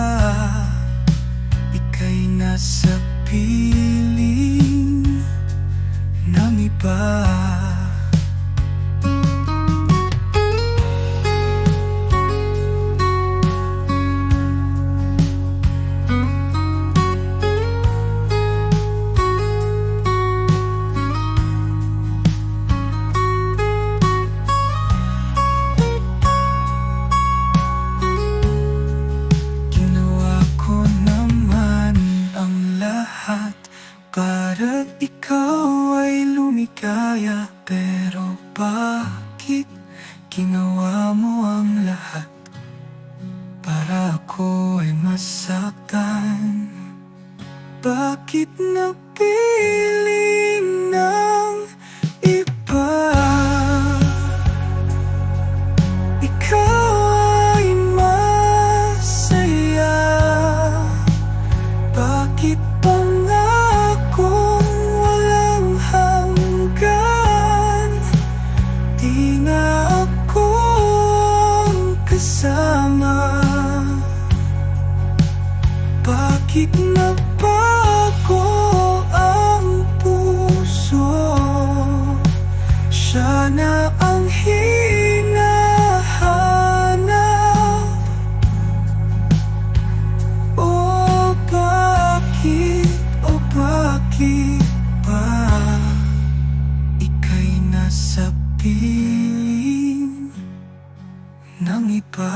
Speaker 3: ika'y nasa piling ng iba? Para ikaw ay lumikaya, pero bakit ginawa mo ang lahat para ako ay masaktan? Bakit napiling ng iba? Ikaw ay masaya. Bakit bakit nagbago ang puso? Siya na ang hinahanap. O bakit ba ika'y nasa piling ng iba?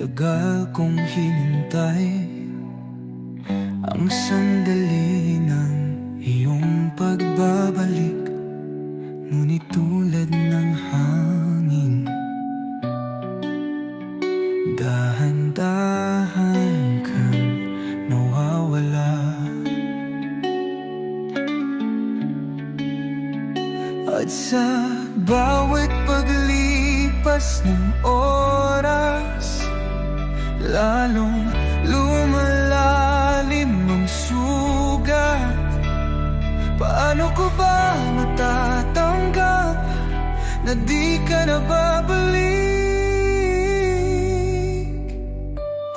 Speaker 3: Tagal kong hinintay ang sandali ng iyong pagbabalik, ngunit tulad ng hangin, dahan-dahan kang nawawala. At sa bawat paglipas ng oras, lalong lumalalim ang sugat. Paano ko ba matatanggap na di ka na babalik?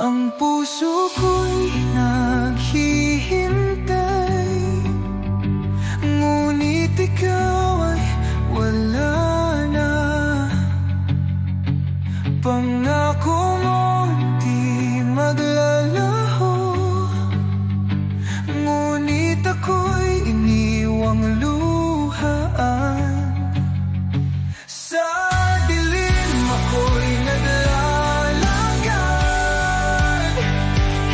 Speaker 3: Ang puso ko'y naghihintay, ngunit ikaw ay wala na. Pangako mo maglalaho, ngunit ako'y iniwang luhaan. Sa dilim ako'y naglalakad,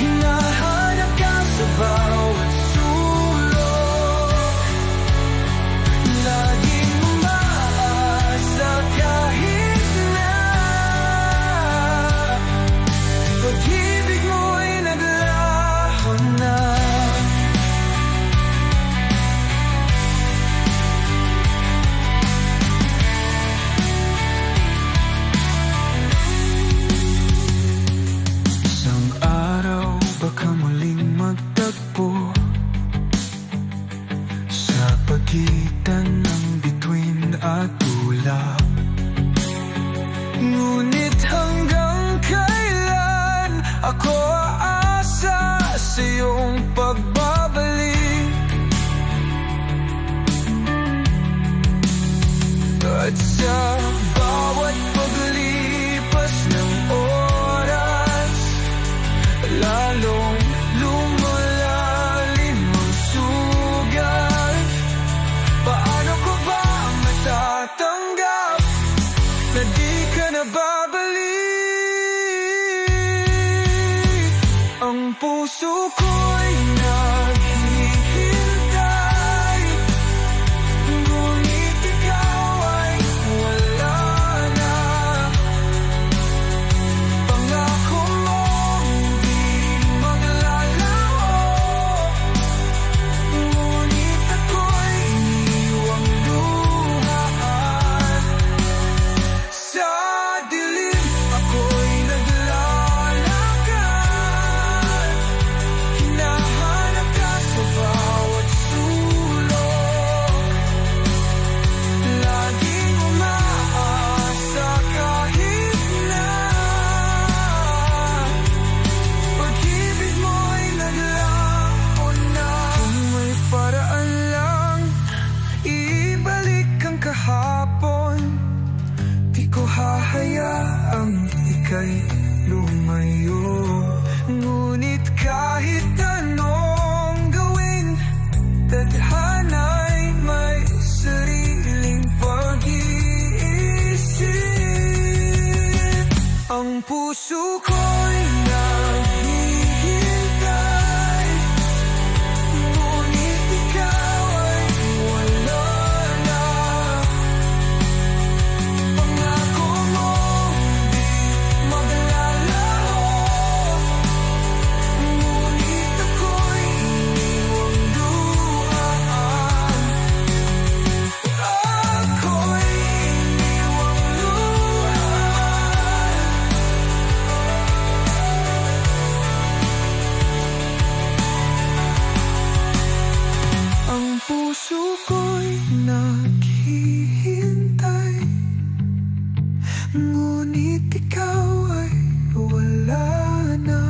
Speaker 3: hinahanap ka sa bawat sulok. Laging umaasa kahit na Sa bawat paglipas ng oras, lalong lumalalim ang sugat. Paano ko ba matatanggap na di ka na babalik? Ang puso ko'y naghihintay, ngunit ikaw ay wala na. Pangako mong di maglalaho, ngunit ako'y iniwang luhaan. Sa dilim ako'y naglalakad, hinahanap ka sa bawat sulok. Laging umaasa kahit na pag-ibig mo'y naglaho na. Kung may paraan lang ibalik ang kahapon, di ko hahayaang ika'y lumayo. Ngunit kahit anong gawin, tadhana'y may sariling pag-iisip. Ang puso ko'y naghihintay, ngunit ikaw ay wala na. Pangako mong di maglalaho, ngunit ako'y iniwang luhaan. Ako'y iniwang luhaan. Ang puso ko'y naghihintay, ngunit ikaw ay wala na.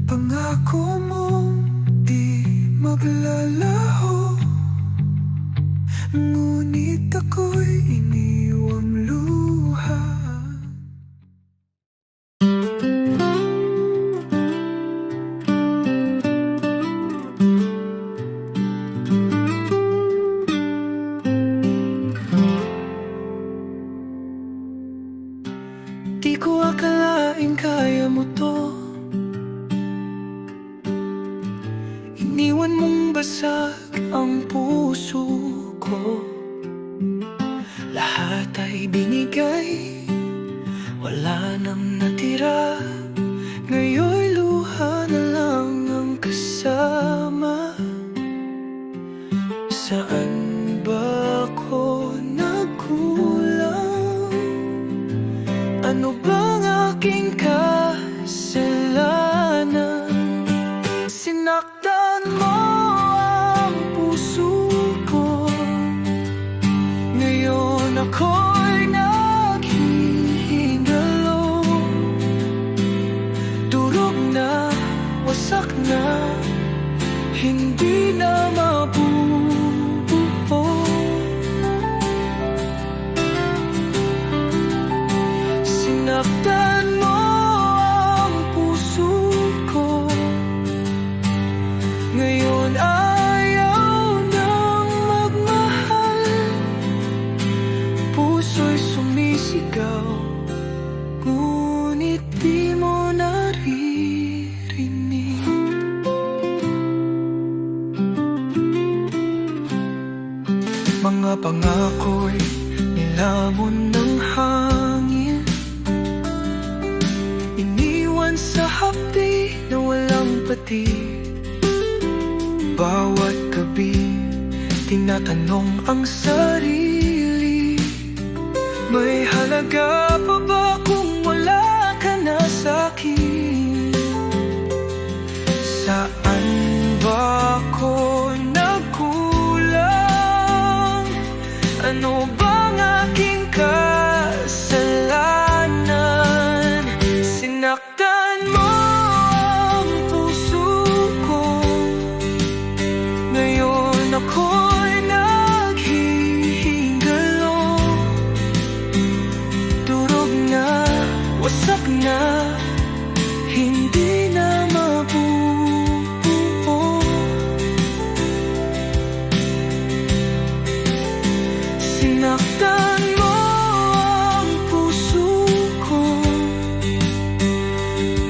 Speaker 3: Pangako mong di maglalaho, ngunit ako'y iniwang luha. Di ko akalaing kaya mo to, iniwan mong basag ang puso ko. Lahat ay binigay, wala nang natira. Ngayon'y luha na lang ang kasama. Saan ba ako nagkulang? Ano bang aking kasalanan? Sinaktan mo ang puso ko, ngayon ako'y naghihingalo. Durog na, wasak na, hindi na mabubuo. Sinaktan mo ang puso ko, ngayon ayaw nang magmahal. Puso'y sumisigaw, ngunit di mo naririnig. Mga pangako'y nilamon ng hangin, iniwan sa hapdi na walang patid. Bawat gabi, tinatanong ang sarili, may halaga pa ba kung wala ka na sa'kin? Saan ba ako nagkulang? Ano bang aking kasalanan? Sinaktan mo ang puso ko, ngayon ako'y naghihingalo.
Speaker 1: durog na, wasak na, hindi na mabubuo. Sinaktan mo ang puso ko,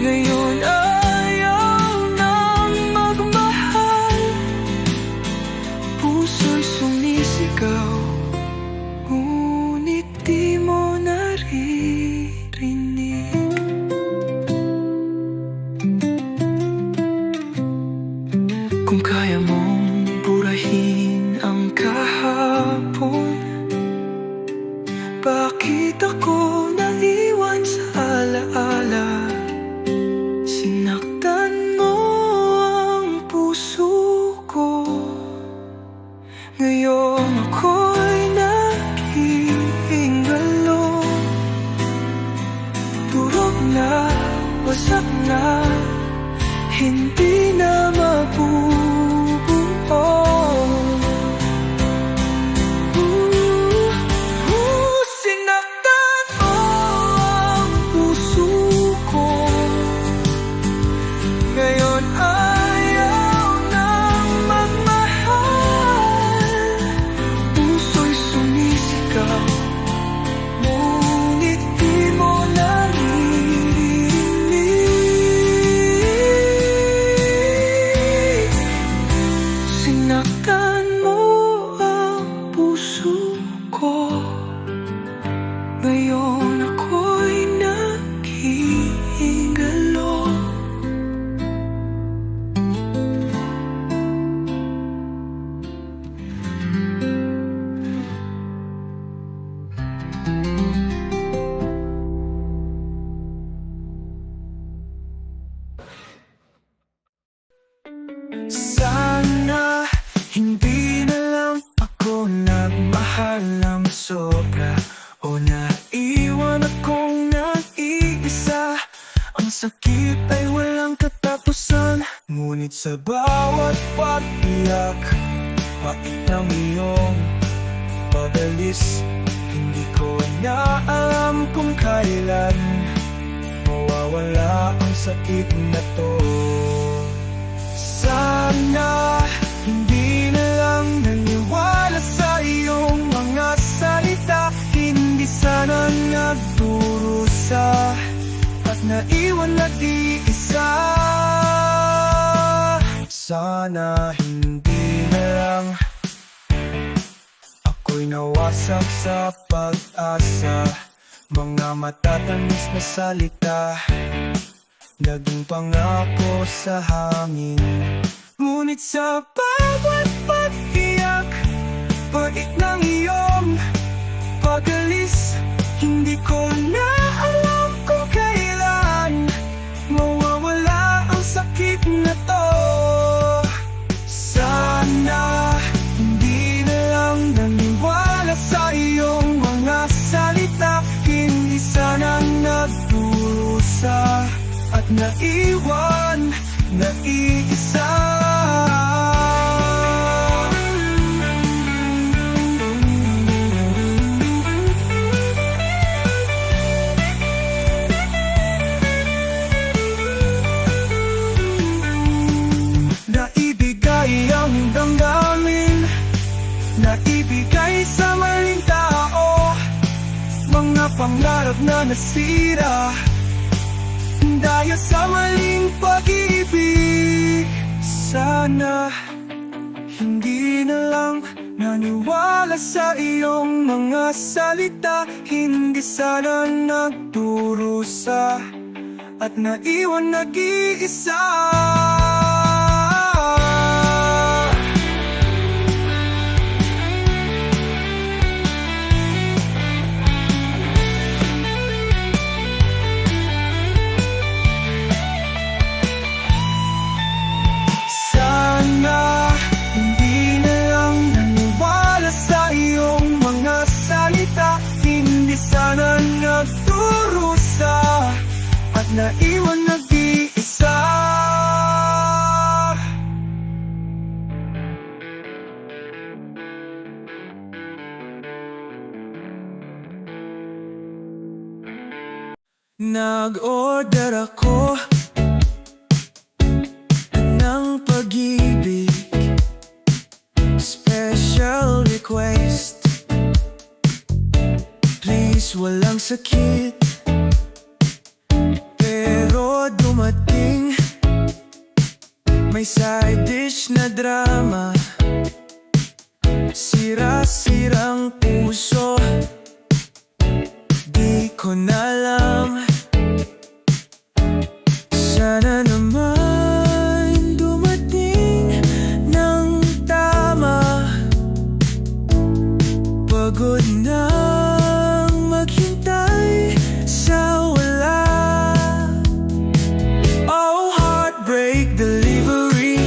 Speaker 1: ngayon ayaw nang magmahal. Puso'y sumisigaw, ngunit di mo naririnig. Kung kaya mong burahin ang kahapon, bakit ako naiwan sa alaala? Sinaktan mo ang puso ko, ngayon ako'y naghihingalo. Durog na, wasak na, hindi na mabubuo. Sinaktan mo ang puso ko, ngayon ayaw nang magmahal. Puso'y sumisigaw, ngunit di mo naririnig. Sinaktan mo ang puso ko, ngayon ako'y naghihingalo. Sana hindi na lang ako nagmahal ng sobra, o naiwan akong nag-iisa. Ang sakit ay walang katapusan, ngunit sa bawat pag-iyak, pait ng iyong pag-alis, hindi ko na alam kung kailan mawawala ang sakit na to. Sana hindi na lang naniwala sa iyong mga salita, hindi sana nagdurusa at naiwan nag-iisa. Sana hindi na lang ako'y nawasak sa pag-asa, mga matatamis na salita naging pangako sa hangin. Ngunit sa bawat pag-iyak, pait ng iyong pag-alis, hindi ko na alam kung kailan mawawala ang sakit na to. Sana hindi na lang naniwala sa iyong mga salita, hindi sana nagdurusa at naiwan nag-iisa. Naibigay ang damdamin, naibigay sa maling tao, mga pangarap na nasira dahil sa maling pag-ibig. Sana hindi na lang naniwala sa iyong mga salita, hindi sana nagdurusa at naiwan nag-iisa. Sana hindi na lang naniwala sa iyong mga salita, hindi sana nagdurusa at naiwan nag-iisa. Nag-order ako ng pag-ibig, special request. Please, walang sakit. Pero dumating, may side dish na drama. Sira-sirang puso, di ko na alam. Sana naman dumating ng tama. Pagod nang maghintay sa wala. Oh, heartbreak delivery,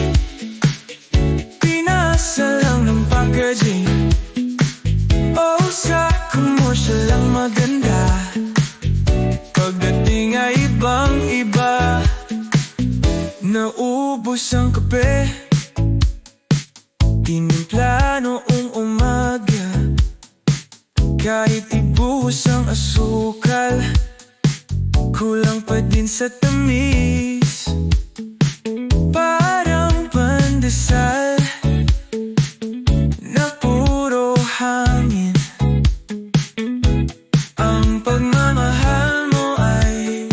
Speaker 1: pinasa lang ng packaging. Oh, sa commercial lang maganda, pagdating ay ibang-iba. Naubos ang kape, tinimpla noong umaga. Kahit ibuhos ang asukal, kulang pa din sa tamis. Parang pandesal na puro hangin. Ang pagmamahal mo ay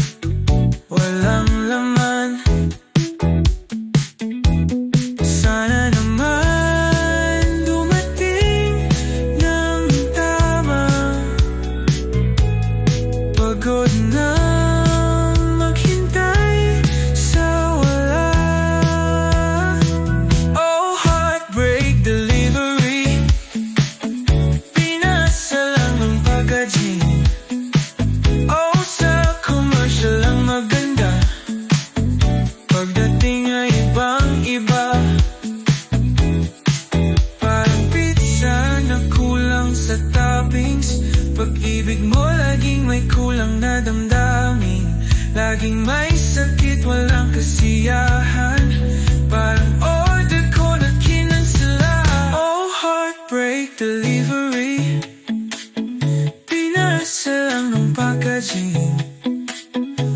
Speaker 1: walang laman. Sana naman dumating ng tama. Pagod nang maghintay sa wala. Oh, heartbreak delivery, pinasa lang ng packaging. Oh, sa commercial lang maganda, pagdating ay ibang-iba. Parang pizza na kulang sa toppings. Pag-ibig mo laging may kulang na damdamin. Laging may sakit, walang kasiyahan. Parang order ko na kinansela. Oh, heartbreak delivery, pinasa lang ng packaging.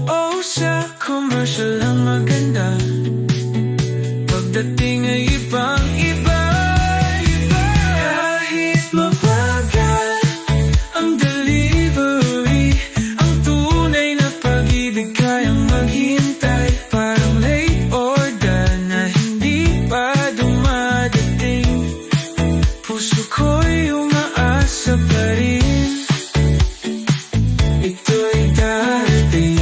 Speaker 1: Oh, sa commercial lang maganda, pagdating ay ibang-iba. Kahit mabagal ang delivery, ang tunay na pag-ibig kayang maghintay. Parang late order na hindi pa dumadating. Puso ko'y umaasa pa rin, ito'y darating.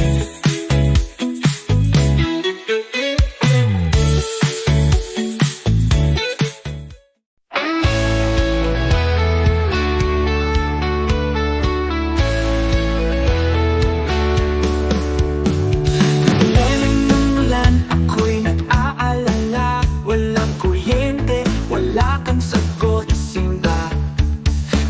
Speaker 3: Lemon ng ulan, ako'y nag-aalala. Walang kuryente, wala kang sagot, simba.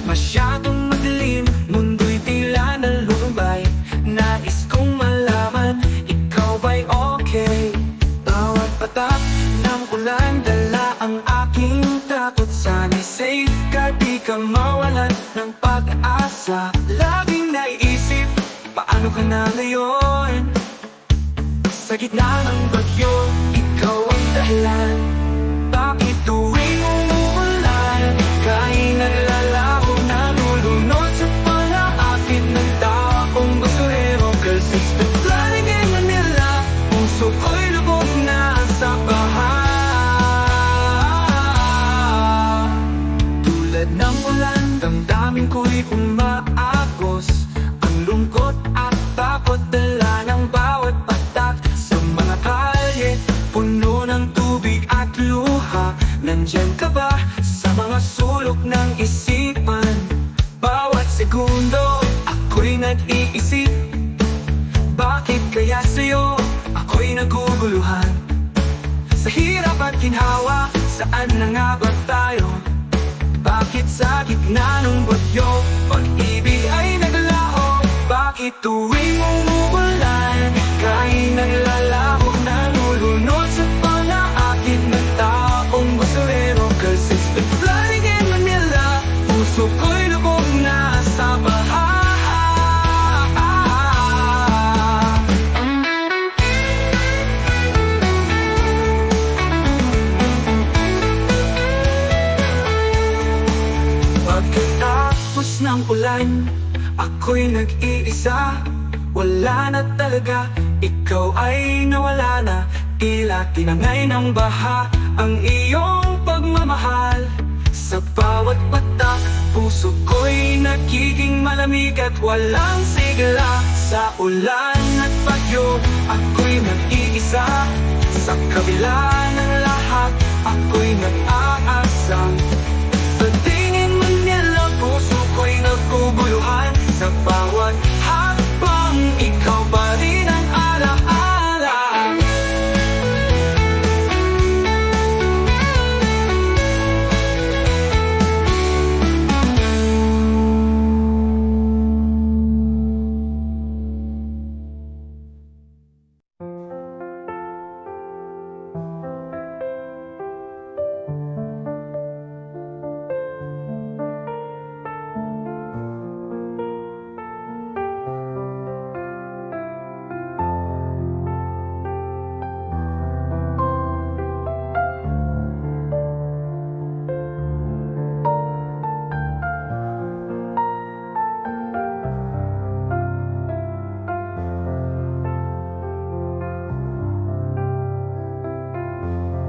Speaker 3: Masyadong madilim, mundo'y tila nalulubay. Nais kong malaman, ikaw ba'y okay? Bawat patak ng ulan, dala ang aking takot. Sana'y safe ka, di ka mawalan ng pag-asa. Laging naiisip, paano ka na ngayon? Sa gitna ng bagyo, ikaw ang dahilan. Bakit tuwing umuulan, ika'y naglalaho, nalulunod sa palaakit ng taong basurero? Girl, since the flooding in Manila, puso ko'y lubog na sa baha. Tulad ng ulan, damdamin ko'y umaagos. Ang lungkot at takot, dala ng bawat patak. Sa mga kalye, puno ng tubig at luha. Nandyan ka ba sa mga sulok ng isipan? Bawat segundo, ako'y nag-iisip. Bakit kaya sa'yo ako'y naguguluhan? Sa hirap at ginhawa, saan na nga ba tayo? Bakit sa gitna ng bagyo, pag-ibig ay naglalaho? Bakit tuwing umuulan, ika'y naglalaho, nalulunod sa palaakit ng taong basurero? Girl, since the flooding in Manila, puso ko'y lubog na sa baha.
Speaker 1: nakaraan. Ako'y nag-iisa, wala na talaga. Ikaw ay nawala na, tila tinangay ng baha ang iyong pagmamahal. Sa bawat mata, puso ko'y nagiging malamig at walang sigla. Sa ulan at bagyo, ako'y nag-iisa. Sa kabila ng lahat, ako'y nag-aasa. Sa tingin mo nila, puso ko'y naguguluhan. Sa bawat hakbang, ikaw pa rin ang alaala.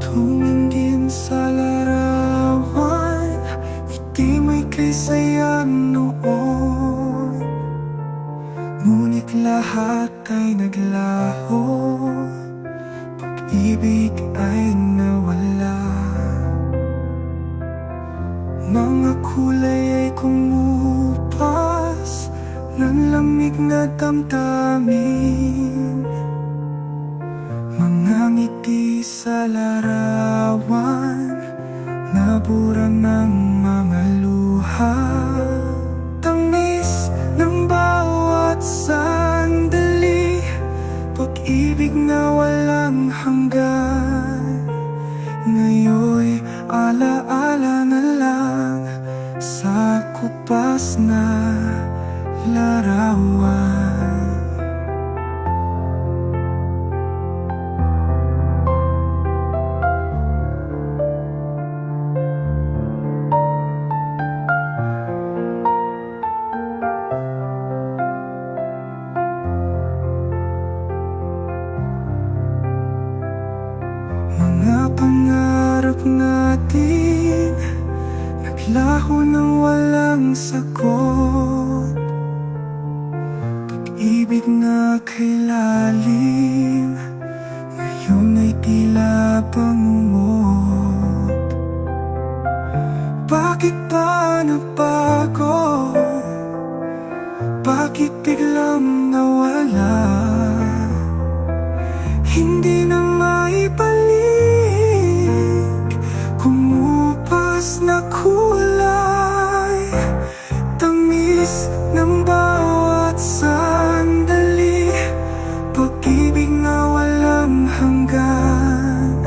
Speaker 3: Tumingin sa larawan, ngiti mo'y kay saya noon. Ngunit lahat ay naglaho, pag-ibig ay nawala. Mga kulay ay kumupas ng lamig na damdamin. Mga ngiti sa larawan, nabura ng mga luha. Tamis ng bawat sandali, pag-ibig na walang hanggan. Ngayon'y alaala na lang sa kupas na larawan. Mga pangarap natin naglaho ng walang sagot. Pag-ibig na kay lalim, ngayon ay tila pangungot. Bakit ba nagbago? Bakit biglang nawala? Hindi na maibalik, kumupas na kulay. Tamis ng bawat sandali, pag-ibig na walang hanggan.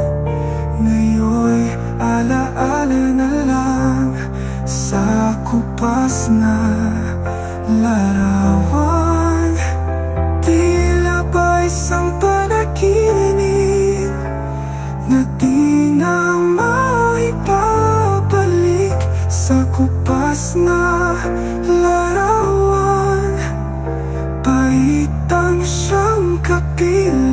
Speaker 3: Ngayon'y alaala na lang sa kupas na larawan. Tila ba isang panaginip na di na maibabalik. Sa kupas na larawan, paitang siyang kapilang.